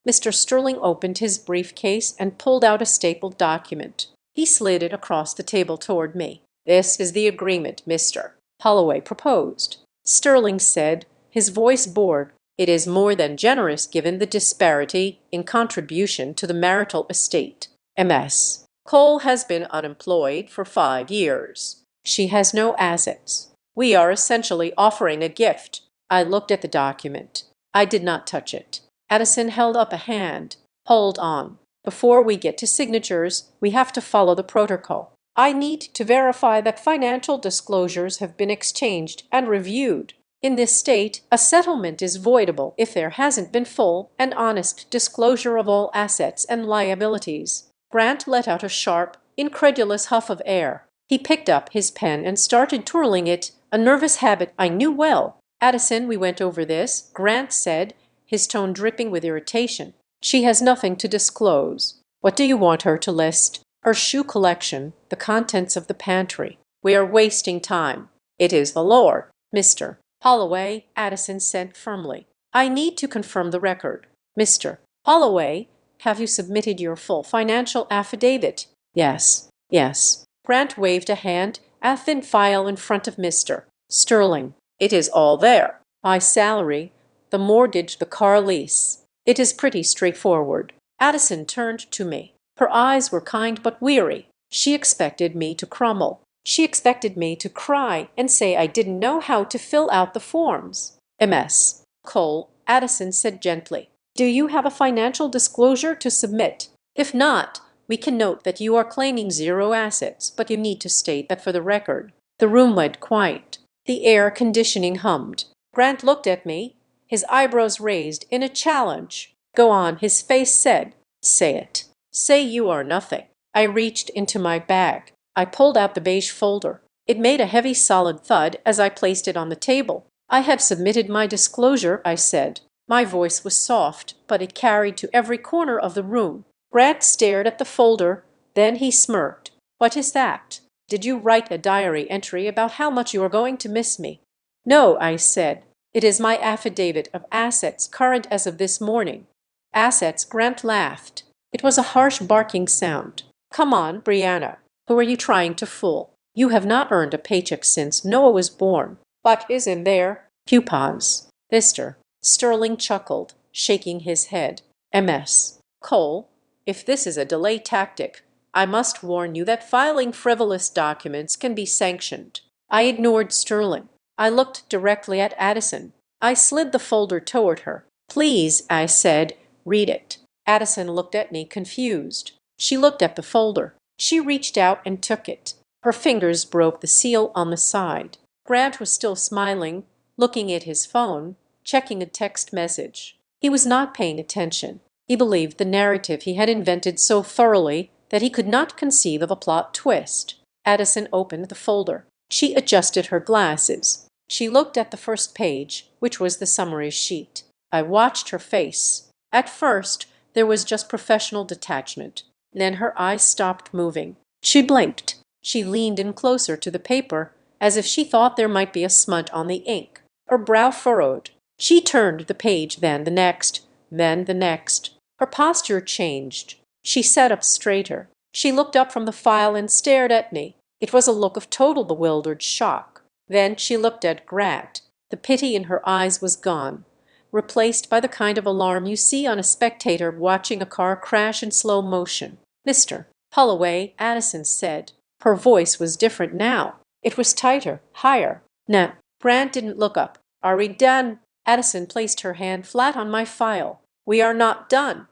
Mr. Sterling opened his briefcase and pulled out a stapled document. He slid it across the table toward me. "This is the agreement, Mr. Holloway proposed." Sterling said, his voice bored. "It is more than generous given the disparity in contribution to the marital estate. Ms. Cole has been unemployed for 5 years. She has no assets. We are essentially offering a gift." I looked at the document. I did not touch it. Addison held up a hand. "Hold on. Before we get to signatures, we have to follow the protocol. I need to verify that financial disclosures have been exchanged and reviewed. In this state, a settlement is voidable if there hasn't been full and honest disclosure of all assets and liabilities." Grant let out a sharp, incredulous huff of air. He picked up his pen and started twirling it, a nervous habit I knew well. "Addison, we went over this," Grant said, his tone dripping with irritation. "She has nothing to disclose. What do you want her to list?" "Her shoe collection, the contents of the pantry." "We are wasting time." "It is the law, Mr. Holloway," Addison said firmly. "I need to confirm the record." "Mr. Holloway, have you submitted your full financial affidavit?" "Yes, yes." Grant waved a hand, a thin file in front of Mr. Sterling. "It is all there. My salary, the mortgage, the car lease. It is pretty straightforward." Addison turned to me. Her eyes were kind but weary. She expected me to crumble. She expected me to cry and say I didn't know how to fill out the forms. Ms. Cole, Addison said gently, do you have a financial disclosure to submit? If not, we can note that you are claiming zero assets, but you need to state that for the record. The room went quiet. The air conditioning hummed. Grant looked at me, his eyebrows raised in a challenge. Go on, his face said. Say it. Say you are nothing. I reached into my bag. I pulled out the beige folder. It made a heavy solid thud as I placed it on the table. I have submitted my disclosure, I said. My voice was soft, but it carried to every corner of the room. Grant stared at the folder, then he smirked. What is that? Did you write a diary entry about how much you are going to miss me? No, I said. It is my affidavit of assets current as of this morning. Assets? Grant laughed. It was a harsh barking sound. Come on, Brianna. Who are you trying to fool? You have not earned a paycheck since Noah was born. What is in there? Coupons. Mister. Sterling chuckled, shaking his head. Ms. Cole, if this is a delay tactic, I must warn you that filing frivolous documents can be sanctioned. I ignored Sterling. I looked directly at Addison. I slid the folder toward her. Please, I said, read it. Addison looked at me confused. She looked at the folder. She reached out and took it. Her fingers broke the seal on the side. Grant was still smiling, looking at his phone, checking a text message. He was not paying attention. He believed the narrative he had invented so thoroughly that he could not conceive of a plot twist. Addison opened the folder. She adjusted her glasses. She looked at the first page, which was the summary sheet. I watched her face. At first, there was just professional detachment. Then her eyes stopped moving. She blinked. She leaned in closer to the paper, as if she thought there might be a smudge on the ink. Her brow furrowed. She turned the page, then the next, then the next. Her posture changed. She sat up straighter. She looked up from the file and stared at me. It was a look of total bewildered shock. Then she looked at Grant. The pity in her eyes was gone, replaced by the kind of alarm you see on a spectator watching a car crash in slow motion. Mr. Holloway, Addison said. Her voice was different now. It was tighter, higher. No. Grant didn't look up. Are we done? Addison placed her hand flat on my file. We are not done.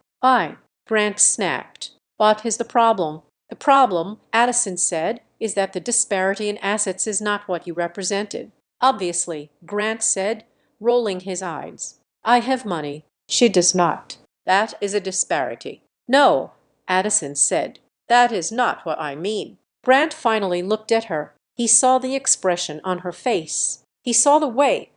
Grant snapped. What is the problem? The problem, Addison said, is that the disparity in assets is not what you represented. Obviously, Grant said, rolling his eyes. I have money. She does not. That is a disparity. No, Addison said. That is not what I mean. Grant finally looked at her. He saw the expression on her face. He saw the way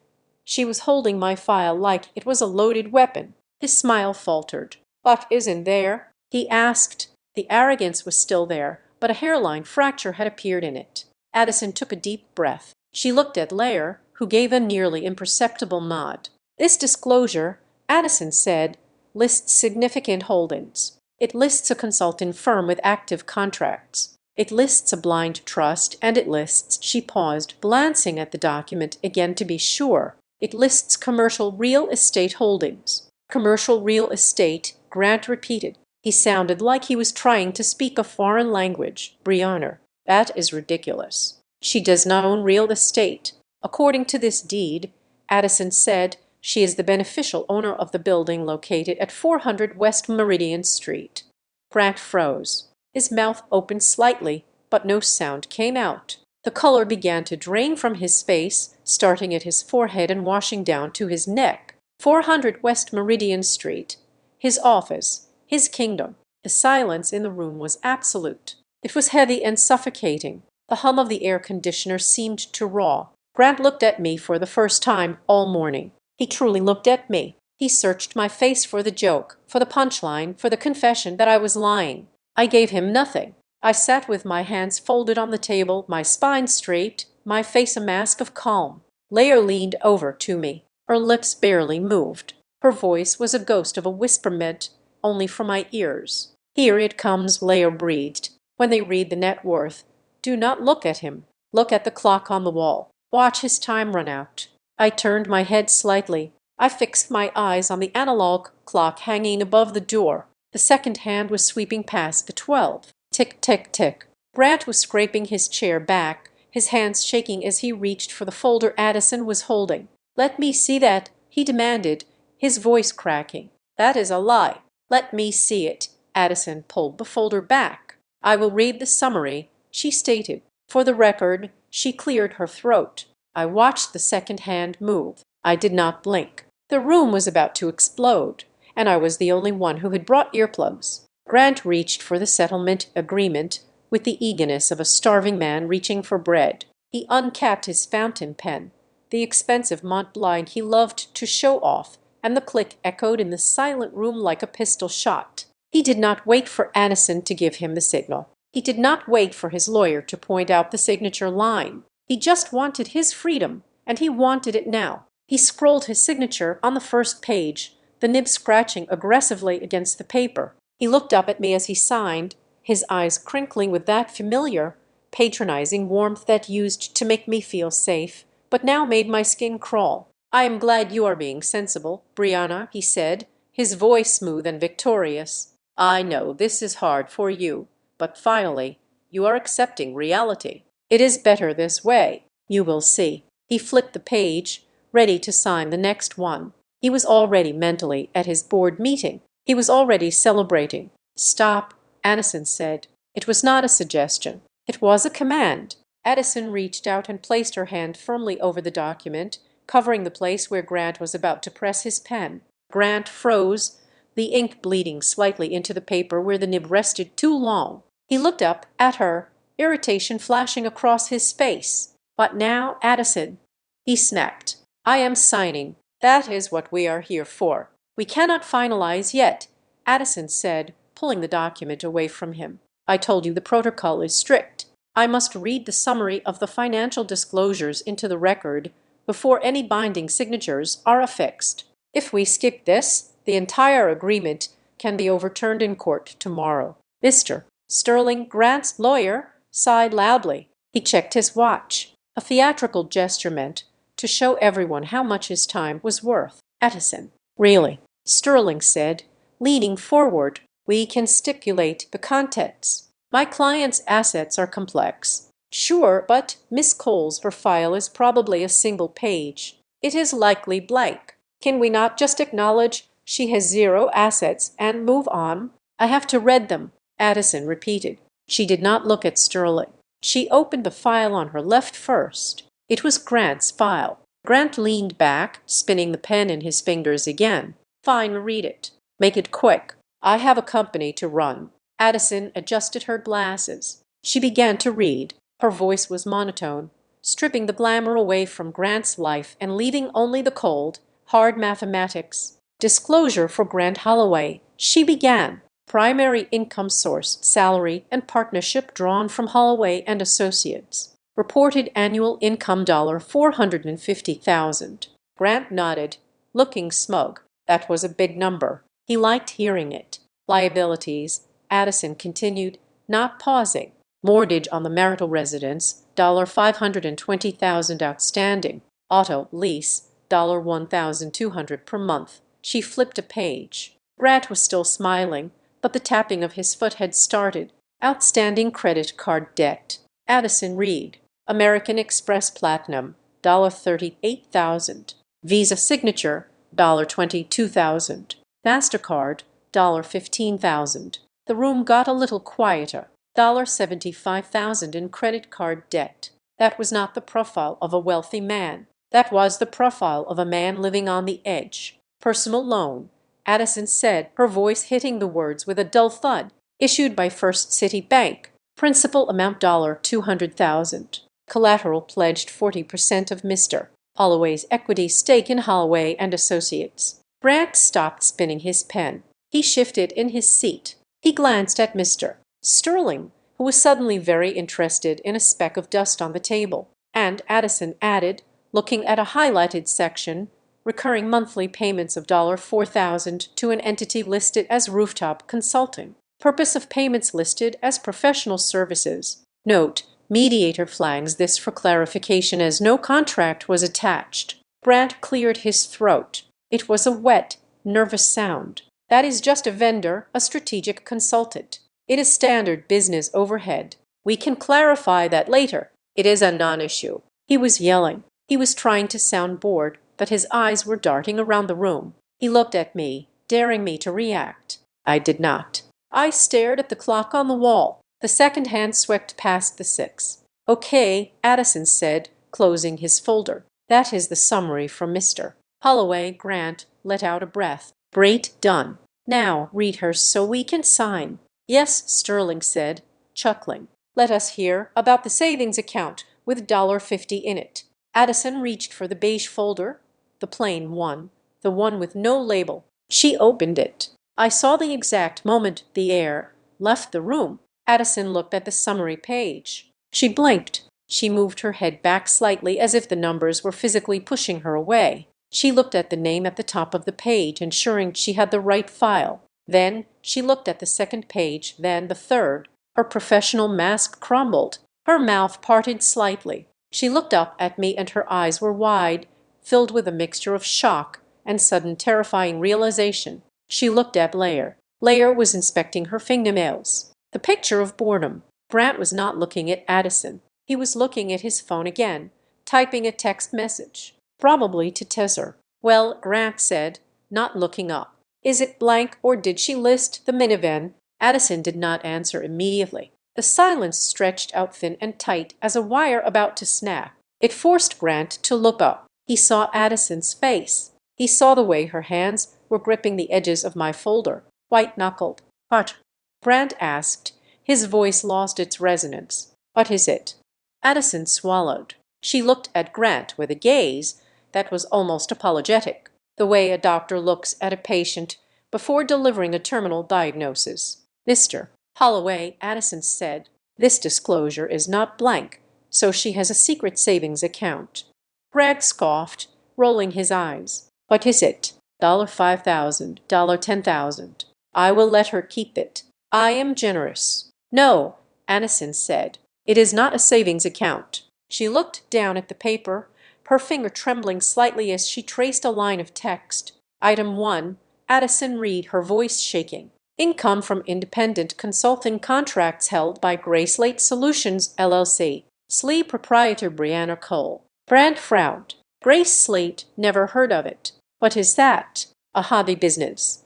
she was holding my file like it was a loaded weapon. His smile faltered. What is in there? He asked. The arrogance was still there, but a hairline fracture had appeared in it. Addison took a deep breath. She looked at Lair, who gave a nearly imperceptible nod. This disclosure, Addison said, lists significant holdings. It lists a consulting firm with active contracts. It lists a blind trust, and it lists, she paused, glancing at the document again to be sure. It lists commercial real estate holdings. Commercial real estate, Grant repeated. He sounded like he was trying to speak a foreign language. Brianna, that is ridiculous. She does not own real estate. According to this deed, Addison said, she is the beneficial owner of the building located at 400 West Meridian Street. Grant froze. His mouth opened slightly, but no sound came out. The color began to drain from his face, starting at his forehead and washing down to his neck. 400 West Meridian Street. His office. His kingdom. The silence in the room was absolute. It was heavy and suffocating. The hum of the air conditioner seemed to roar. Grant looked at me for the first time all morning. He truly looked at me. He searched my face for the joke, for the punchline, for the confession that I was lying. I gave him nothing. I sat with my hands folded on the table, my spine straight, my face a mask of calm. Leah leaned over to me. Her lips barely moved. Her voice was a ghost of a whisper meant only for my ears. Here it comes, Leah breathed. When they read the net worth, do not look at him. Look at the clock on the wall. Watch his time run out. I turned my head slightly. I fixed my eyes on the analog clock hanging above the door. The second hand was sweeping past the 12. Tick, tick, tick. Grant was scraping his chair back, his hands shaking as he reached for the folder Addison was holding. "Let me see that," he demanded, his voice cracking. "That is a lie." "Let me see it." Addison pulled the folder back. "I will read the summary," she stated. For the record, she cleared her throat. "I watched the second hand move. I did not blink. The room was about to explode, and I was the only one who had brought earplugs." Grant reached for the settlement agreement with the eagerness of a starving man reaching for bread. He uncapped his fountain pen, the expensive Mont Blanc he loved to show off, and the click echoed in the silent room like a pistol shot. He did not wait for Addison to give him the signal. He did not wait for his lawyer to point out the signature line. He just wanted his freedom, and he wanted it now. He scrolled his signature on the first page, the nib scratching aggressively against the paper. He looked up at me as he signed, his eyes crinkling with that familiar, patronizing warmth that used to make me feel safe, but now made my skin crawl. "I am glad you are being sensible, Brianna," he said, his voice smooth and victorious. "I know this is hard for you, but finally you are accepting reality. It is better this way. You will see." He flipped the page, ready to sign the next one. He was already mentally at his board meeting. He was already celebrating. "Stop," Addison said. It was not a suggestion. It was a command. Addison reached out and placed her hand firmly over the document, covering the place where Grant was about to press his pen. Grant froze, the ink bleeding slightly into the paper where the nib rested too long. He looked up at her, irritation flashing across his face. "But now, Addison," he snapped, "I am signing. That is what we are here for." "We cannot finalize yet," Addison said, pulling the document away from him. "I told you the protocol is strict. I must read the summary of the financial disclosures into the record before any binding signatures are affixed. If we skip this, the entire agreement can be overturned in court tomorrow." Mr. Sterling, Grant's lawyer, sighed loudly. He checked his watch. A theatrical gesture meant to show everyone how much his time was worth. "Addison." "Really," Sterling said, leaning forward, "we can stipulate the contents. My client's assets are complex." "Sure, but Miss Cole's file is probably a single page. It is likely blank. Can we not just acknowledge she has zero assets and move on?" "I have to read them," Addison repeated. She did not look at Sterling. She opened the file on her left first. It was Grant's file. Grant leaned back, spinning the pen in his fingers again. "Fine, read it. Make it quick. I have a company to run." Addison adjusted her glasses. She began to read. Her voice was monotone, stripping the glamour away from Grant's life and leaving only the cold, hard mathematics. "Disclosure for Grant Holloway," she began. "Primary income source, salary and partnership drawn from Holloway and Associates. Reported annual income $450,000. Grant nodded, looking smug. That was a big number. He liked hearing it. "Liabilities," Addison continued, not pausing. "Mortgage on the marital residence, $520,000 outstanding. Auto lease, $1,200 per month." She flipped a page. Grant was still smiling, but the tapping of his foot had started. "Outstanding credit card debt." Addison read. "American Express Platinum, $38,000. Visa signature, $22,000. MasterCard, $15,000. The room got a little quieter. $75,000 in credit card debt. That was not the profile of a wealthy man. That was the profile of a man living on the edge. "Personal loan," Addison said, her voice hitting the words with a dull thud. "Issued by First City Bank. Principal amount $200,000. Collateral pledged 40% of Mr. Holloway's equity stake in Holloway and Associates." Grant stopped spinning his pen. He shifted in his seat. He glanced at Mr. Sterling, who was suddenly very interested in a speck of dust on the table, and Addison added, looking at a highlighted section, "recurring monthly payments of $4,000 to an entity listed as Rooftop Consulting. Purpose of payments listed as professional services. Note, mediator flags this for clarification as no contract was attached." Grant cleared his throat. It was a wet, nervous sound. "That is just a vendor, a strategic consultant. It is standard business overhead. We can clarify that later. It is a non-issue." He was yelling. He was trying to sound bored, but his eyes were darting around the room. He looked at me, daring me to react. I did not. I stared at the clock on the wall. The second hand swept past the 6. "Okay," Addison said, closing his folder. "That is the summary from Mr. Holloway." Grant let out a breath. "Great, done. Now read hers so we can sign." "Yes," Sterling said, chuckling. "Let us hear about the savings account with $50 in it." Addison reached for the beige folder, the plain one, the one with no label. She opened it. I saw the exact moment the air left the room. Addison looked at the summary page. She blinked. She moved her head back slightly as if the numbers were physically pushing her away. She looked at the name at the top of the page, ensuring she had the right file. Then she looked at the second page, then the third. Her professional mask crumbled. Her mouth parted slightly. She looked up at me and her eyes were wide, filled with a mixture of shock and sudden terrifying realization. She looked at Lair. Lair was inspecting her fingernails. The picture of boredom. Grant was not looking at Addison. He was looking at his phone again, typing a text message, probably to Tesser. "Well," Grant said, not looking up. "Is it blank or did she list the minivan?" Addison did not answer immediately. The silence stretched out thin and tight as a wire about to snap. It forced Grant to look up. He saw Addison's face. He saw the way her hands were gripping the edges of my folder, white-knuckled. "What?" Grant asked. His voice lost its resonance. "What is it?" Addison swallowed. She looked at Grant with a gaze that was almost apologetic, the way a doctor looks at a patient before delivering a terminal diagnosis. "Mr. Holloway," Addison said, "this disclosure is not blank, so she has a secret savings account." Grant scoffed, rolling his eyes. "What is it? $5,000, $10,000. I will let her keep it. I am generous." "No," Addison said. "It is not a savings account." She looked down at the paper, her finger trembling slightly as she traced a line of text. "Item 1, Addison Reed," her voice shaking. "Income from independent consulting contracts held by Gracelate Solutions, LLC. SLE proprietor Brianna Cole." Grant frowned. Grace Slate, never heard of it. "What is that?" "A hobby business."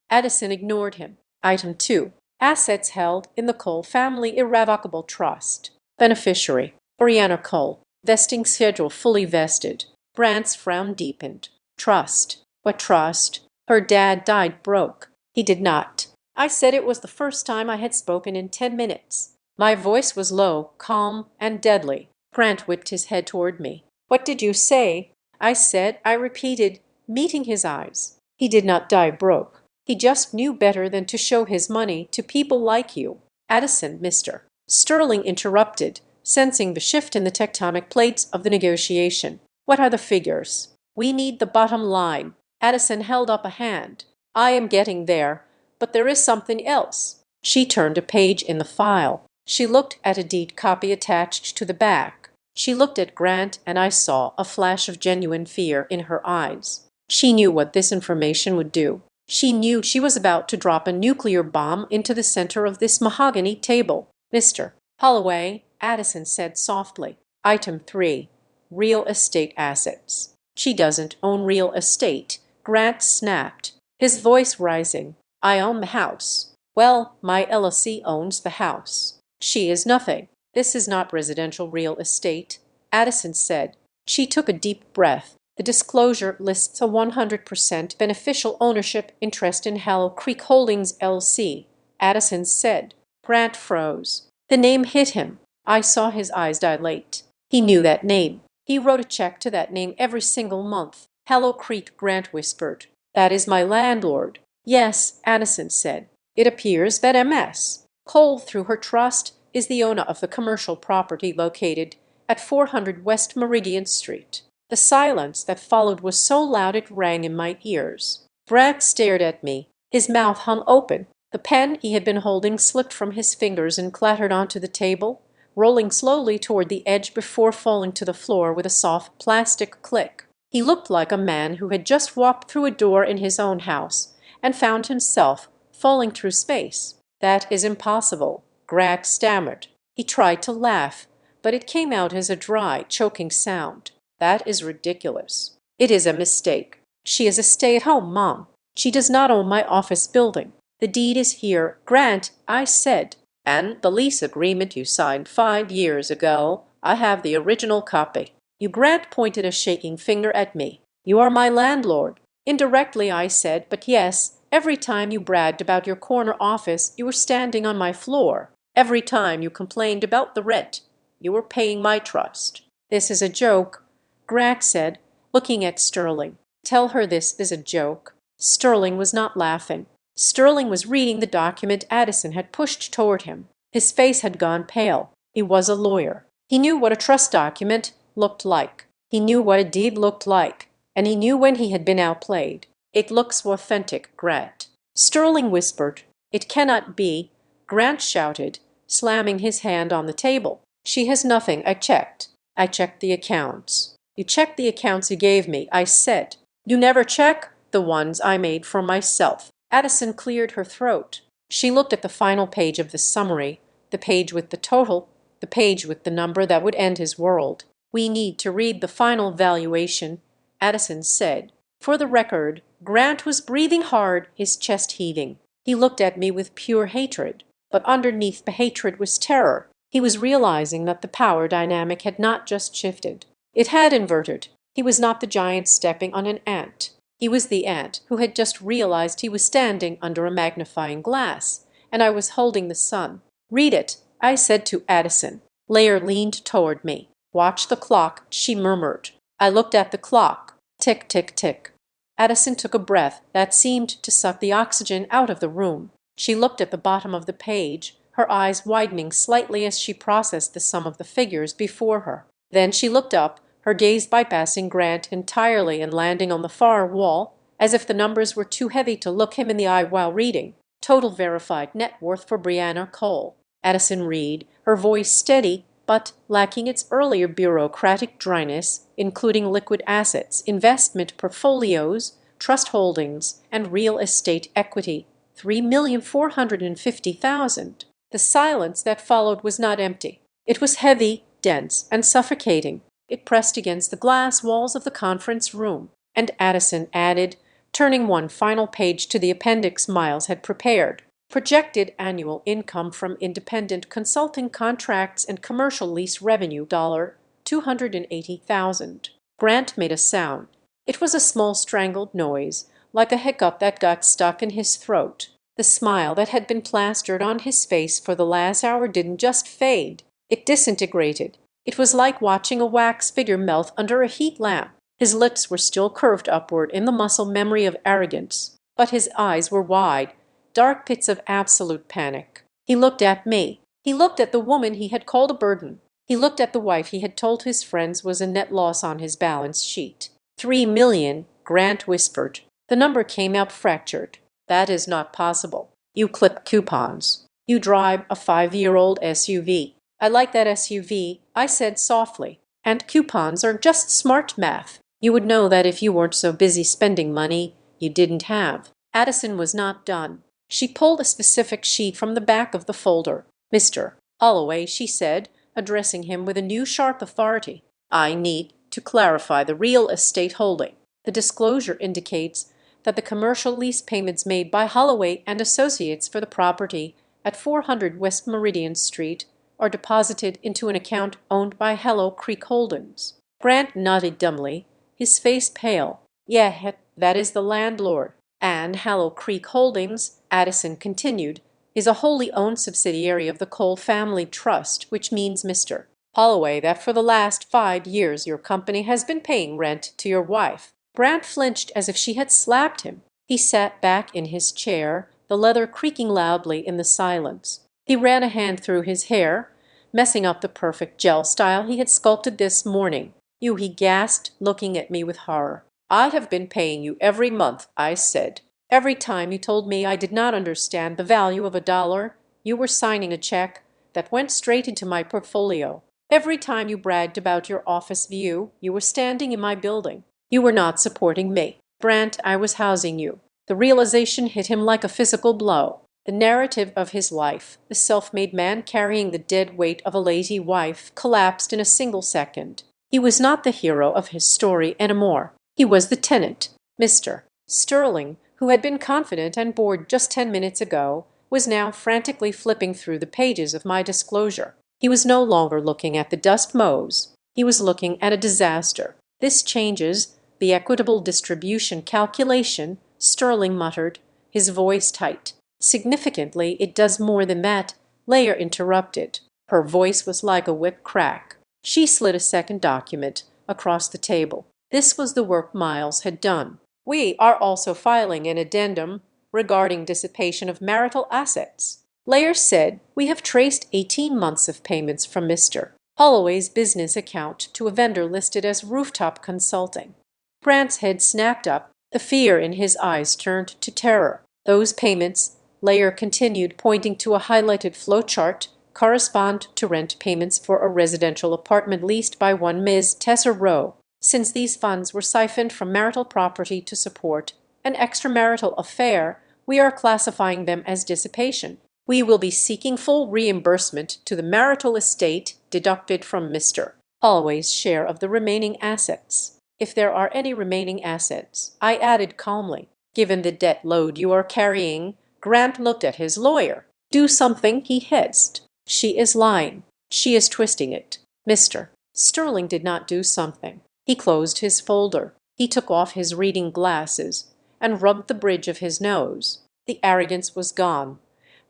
Addison ignored him. Item 2. Assets held in the Cole Family Irrevocable Trust. Beneficiary: Brianna Cole. Vesting schedule fully vested. Grant's frown deepened. Trust. What trust? Her dad died broke. He did not. I said it was the first time I had spoken in 10 minutes. My voice was low, calm, and deadly. Grant whipped his head toward me. "What did you say?" I repeated, meeting his eyes. "He did not die broke. He just knew better than to show his money to people like you." Addison, Mr. Sterling interrupted, sensing the shift in the tectonic plates of the negotiation. "What are the figures?" "We need the bottom line." Addison held up a hand. "I am getting there, but there is something else." She turned a page in the file. She looked at a deed copy attached to the back. She looked at Grant, and I saw a flash of genuine fear in her eyes. She knew what this information would do. She knew she was about to drop a nuclear bomb into the center of this mahogany table. "Mr. Holloway," Addison said softly. Item 3. Real estate assets. "She doesn't own real estate," Grant snapped, his voice rising. "I own the house." "Well, my LLC owns the house." "She is nothing. This is not residential real estate," Addison said. She took a deep breath. "The disclosure lists a 100% beneficial ownership interest in Hollow Creek Holdings, LC," Addison said. Grant froze. The name hit him. I saw his eyes dilate. He knew that name. He wrote a check to that name every single month. "Hollow Creek," Grant whispered. "That is my landlord." "Yes," Addison said. "It appears that MS. Cole, through her trust, is the owner of the commercial property located at 400 West Meridian Street." The silence that followed was so loud it rang in my ears. Grant stared at me. His mouth hung open. The pen he had been holding slipped from his fingers and clattered onto the table, rolling slowly toward the edge before falling to the floor with a soft plastic click. He looked like a man who had just walked through a door in his own house and found himself falling through space. "That is impossible," Grant stammered. He tried to laugh, but it came out as a dry, choking sound. That is ridiculous. It is a mistake. She is a stay-at-home mom. She does not own my office building. The deed is here, Grant, I said. And the lease agreement you signed 5 years ago. I have the original copy. You Grant pointed a shaking finger at me. You are my landlord. Indirectly, I said, but yes, every time you bragged about your corner office, you were standing on my floor. Every time you complained about the rent, you were paying my trust. This is a joke, Grant said, looking at Sterling. Tell her this is a joke. Sterling was not laughing. Sterling was reading the document Addison had pushed toward him. His face had gone pale. He was a lawyer. He knew what a trust document looked like. He knew what a deed looked like. And he knew when he had been outplayed. It looks authentic, Grant. Sterling whispered. It cannot be, Grant shouted, slamming his hand on the table. She has nothing. I checked. I checked the accounts. You checked the accounts you gave me, I said. You never check the ones I made for myself. Addison cleared her throat. She looked at the final page of the summary, the page with the total, the page with the number that would end his world. We need to read the final valuation, Addison said. For the record, Grant was breathing hard, his chest heaving. He looked at me with pure hatred, but underneath the hatred was terror. He was realizing that the power dynamic had not just shifted. It had inverted. He was not the giant stepping on an ant. He was the ant who had just realized he was standing under a magnifying glass, and I was holding the sun. Read it, I said to Addison. Lair leaned toward me. Watch the clock, she murmured. I looked at the clock. Tick, tick, tick. Addison took a breath that seemed to suck the oxygen out of the room. She looked at the bottom of the page, her eyes widening slightly as she processed the sum of the figures before her. Then she looked up, her gaze bypassing Grant entirely and landing on the far wall, as if the numbers were too heavy to look him in the eye while reading. Total verified net worth for Brianna Cole. Addison read, her voice steady, but lacking its earlier bureaucratic dryness, including liquid assets, investment portfolios, trust holdings, and real estate equity. 3,450,000. The silence that followed was not empty. It was heavy, dense, and suffocating. It pressed against the glass walls of the conference room, and Addison added, turning one final page to the appendix Miles had prepared. Projected annual income from independent consulting contracts and commercial lease revenue $280,000. Grant made a sound. It was a small strangled noise, like a hiccup that got stuck in his throat. The smile that had been plastered on his face for the last hour didn't just fade. It disintegrated. It was like watching a wax figure melt under a heat lamp. His lips were still curved upward in the muscle memory of arrogance, but his eyes were wide, dark pits of absolute panic. He looked at me. He looked at the woman he had called a burden. He looked at the wife he had told his friends was a net loss on his balance sheet. 3 million, Grant whispered. The number came out fractured. That is not possible. You clip coupons. You drive a 5-year-old SUV. I like that SUV, I said softly. And coupons are just smart math. You would know that if you weren't so busy spending money you didn't have. Addison was not done. She pulled a specific sheet from the back of the folder. Mr. Holloway, she said, addressing him with a new sharp authority. I need to clarify the real estate holding. The disclosure indicates that the commercial lease payments made by Holloway and Associates for the property at 400 West Meridian Street are deposited into an account owned by Hello Creek Holdings. Grant nodded dumbly, his face pale. Yeah, that is the landlord. And Hello Creek Holdings, Addison continued, is a wholly owned subsidiary of the Cole Family Trust, which means, Mr. Holloway, that for the last 5 years your company has been paying rent to your wife. Grant flinched as if she had slapped him. He sat back in his chair, the leather creaking loudly in the silence. He ran a hand through his hair, messing up the perfect gel style he had sculpted this morning. You, he gasped, looking at me with horror. I'd have been paying you every month, I said. Every time you told me I did not understand the value of $1, you were signing a check that went straight into my portfolio. Every time you bragged about your office view, you were standing in my building. You were not supporting me. Grant, I was housing you. The realization hit him like a physical blow. The narrative of his life, the self-made man carrying the dead weight of a lazy wife, collapsed in a single second. He was not the hero of his story anymore. He was the tenant. Mr. Sterling, who had been confident and bored just 10 minutes ago, was now frantically flipping through the pages of my disclosure. He was no longer looking at the dust mows. He was looking at a disaster. "This changes the equitable distribution calculation," Sterling muttered, his voice tight. "Significantly, it does more than that," Leah interrupted. Her voice was like a whip crack. She slid a second document across the table. This was the work Miles had done. "We are also filing an addendum regarding dissipation of marital assets." Leah said, "We have traced 18 months of payments from Mr. Holloway's business account to a vendor listed as Rooftop Consulting." Grant's head snapped up. The fear in his eyes turned to terror. "Those payments," Leah continued, pointing to a highlighted flowchart, "correspond to rent payments for a residential apartment leased by one Ms. Tessa Rowe. Since these funds were siphoned from marital property to support an extramarital affair, we are classifying them as dissipation. We will be seeking full reimbursement to the marital estate deducted from Mr. Holloway's share of the remaining assets. If there are any remaining assets," I added calmly, "given the debt load you are carrying." Grant looked at his lawyer. "Do something," he hissed. "She is lying. She is twisting it." Mr. Sterling did not do something. He closed his folder. He took off his reading glasses and rubbed the bridge of his nose. The arrogance was gone,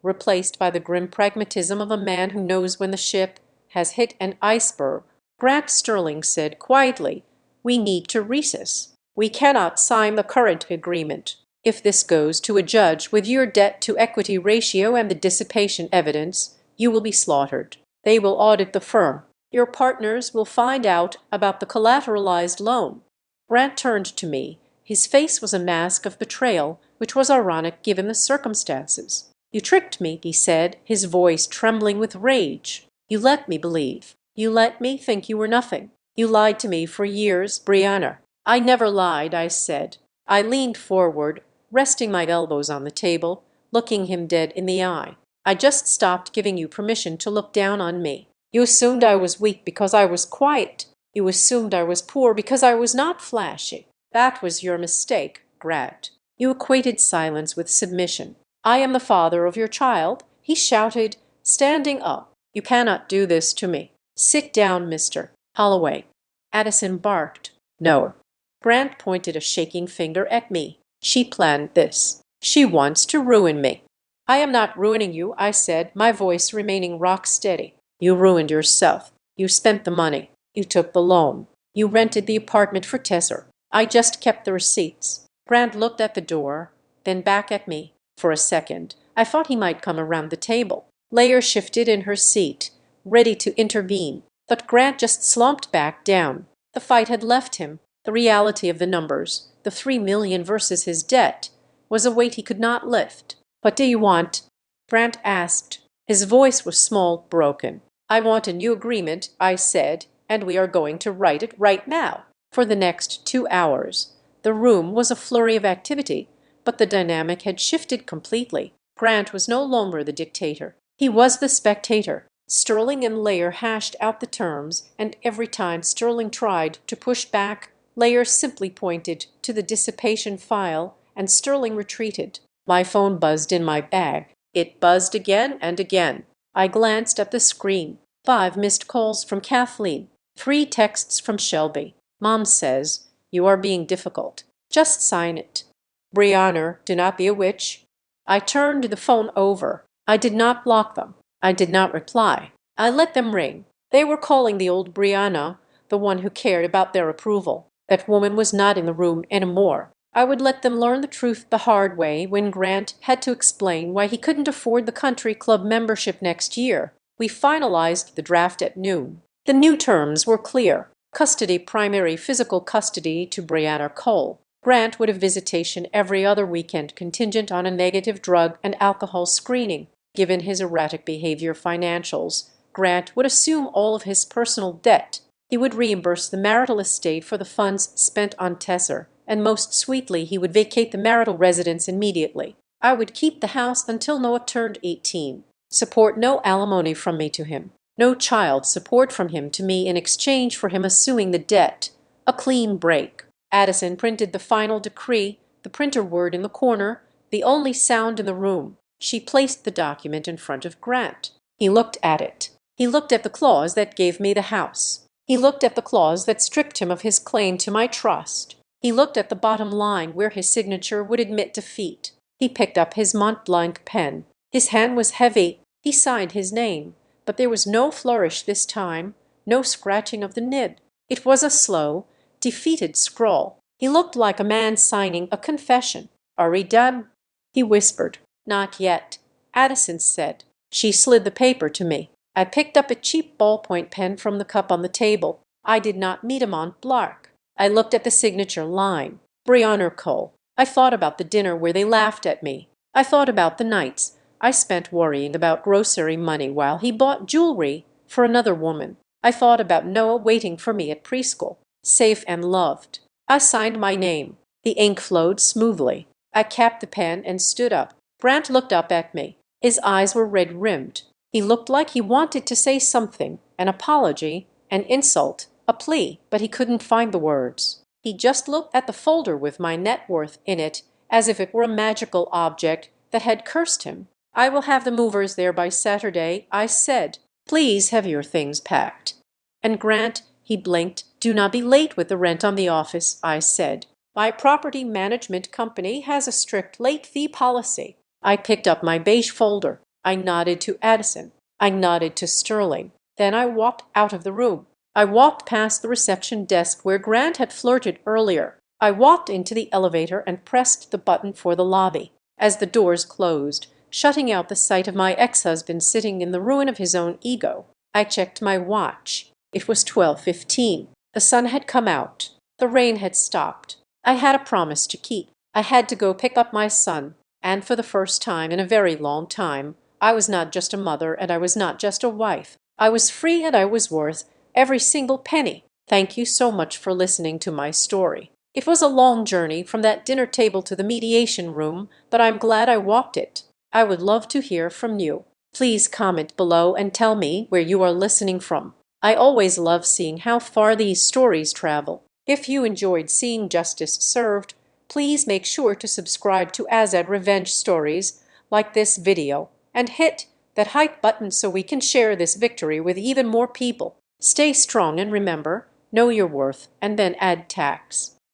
replaced by the grim pragmatism of a man who knows when the ship has hit an iceberg. Grant Sterling said quietly, "We need to recess. We cannot sign the current agreement. If this goes to a judge with your debt-to-equity ratio and the dissipation evidence, you will be slaughtered. They will audit the firm. Your partners will find out about the collateralized loan." Grant turned to me. His face was a mask of betrayal, which was ironic given the circumstances. "You tricked me," he said, his voice trembling with rage. "You let me believe. You let me think you were nothing. You lied to me for years, Brianna." "I never lied," I said. I leaned forward, resting my elbows on the table, looking him dead in the eye. "I just stopped giving you permission to look down on me. You assumed I was weak because I was quiet. You assumed I was poor because I was not flashy. That was your mistake, Grant. You equated silence with submission. I am the father of your child," he shouted, standing up. "You cannot do this to me. Sit down, Mr. Holloway." Addison barked. "No." Grant pointed a shaking finger at me. "She planned this. She wants to ruin me." "I am not ruining you," I said, my voice remaining rock steady. "You ruined yourself. You spent the money. You took the loan. You rented the apartment for Tesser. I just kept the receipts." Grant looked at the door, then back at me. For a second, I thought he might come around the table. Leah shifted in her seat, ready to intervene. But Grant just slumped back down. The fight had left him. The reality of the numbers, the 3 million versus his debt, was a weight he could not lift. "What do you want?" Grant asked. His voice was small, broken. "I want a new agreement," I said, "and we are going to write it right now." For the next 2 hours, the room was a flurry of activity, but the dynamic had shifted completely. Grant was no longer the dictator. He was the spectator. Sterling and Leah hashed out the terms, and every time Sterling tried to push back, Leah simply pointed to the dissipation file, and Sterling retreated. My phone buzzed in my bag. It buzzed again and again. I glanced at the screen. 5 missed calls from Kathleen. 3 texts from Shelby. "Mom says, you are being difficult. Just sign it." "Brianna, do not be a witch." I turned the phone over. I did not block them. I did not reply. I let them ring. They were calling the old Brianna, the one who cared about their approval. That woman was not in the room anymore. I would let them learn the truth the hard way when Grant had to explain why he couldn't afford the country club membership next year. We finalized the draft at noon. The new terms were clear. Custody, primary physical custody to Brianna Cole. Grant would have visitation every other weekend contingent on a negative drug and alcohol screening. Given his erratic behavior financials, Grant would assume all of his personal debt. He would reimburse the marital estate for the funds spent on Tesser, and most sweetly he would vacate the marital residence immediately. I would keep the house until Noah turned 18. Support no alimony from me to him. No child support from him to me in exchange for him assuming the debt. A clean break. Addison printed the final decree, the printer word in the corner, the only sound in the room. She placed the document in front of Grant. He looked at it. He looked at the clause that gave me the house. He looked at the clause that stripped him of his claim to my trust. He looked at the bottom line where his signature would admit defeat. He picked up his Mont Blanc pen. His hand was heavy. He signed his name. But there was no flourish this time, no scratching of the nib. It was a slow, defeated scrawl. He looked like a man signing a confession. "Are we done?" he whispered. "Not yet," Addison said. She slid the paper to me. I picked up a cheap ballpoint pen from the cup on the table. I did not meet a Mont Blanc. I looked at the signature line. Brianna Cole. I thought about the dinner where they laughed at me. I thought about the nights I spent worrying about grocery money while he bought jewelry for another woman. I thought about Noah waiting for me at preschool, safe and loved. I signed my name. The ink flowed smoothly. I capped the pen and stood up. Grant looked up at me. His eyes were red-rimmed. He looked like he wanted to say something, an apology, an insult, a plea, but he couldn't find the words. He just looked at the folder with my net worth in it as if it were a magical object that had cursed him. "I will have the movers there by Saturday," I said. "Please have your things packed." "And Grant," he blinked, "do not be late with the rent on the office," I said. "My property management company has a strict late fee policy." I picked up my beige folder. I nodded to Addison. I nodded to Sterling. Then I walked out of the room. I walked past the reception desk where Grant had flirted earlier. I walked into the elevator and pressed the button for the lobby. As the doors closed, shutting out the sight of my ex-husband sitting in the ruin of his own ego, I checked my watch. It was 12:15. The sun had come out. The rain had stopped. I had a promise to keep. I had to go pick up my son. And for the first time in a very long time, I was not just a mother and I was not just a wife. I was free and I was worth every single penny. Thank you so much for listening to my story. It was a long journey from that dinner table to the mediation room, but I'm glad I walked it. I would love to hear from you. Please comment below and tell me where you are listening from. I always love seeing how far these stories travel. If you enjoyed seeing justice served, please make sure to subscribe to Azad Revenge Stories, like this video, and hit that hype button so we can share this victory with even more people. Stay strong and remember, know your worth and then add tax.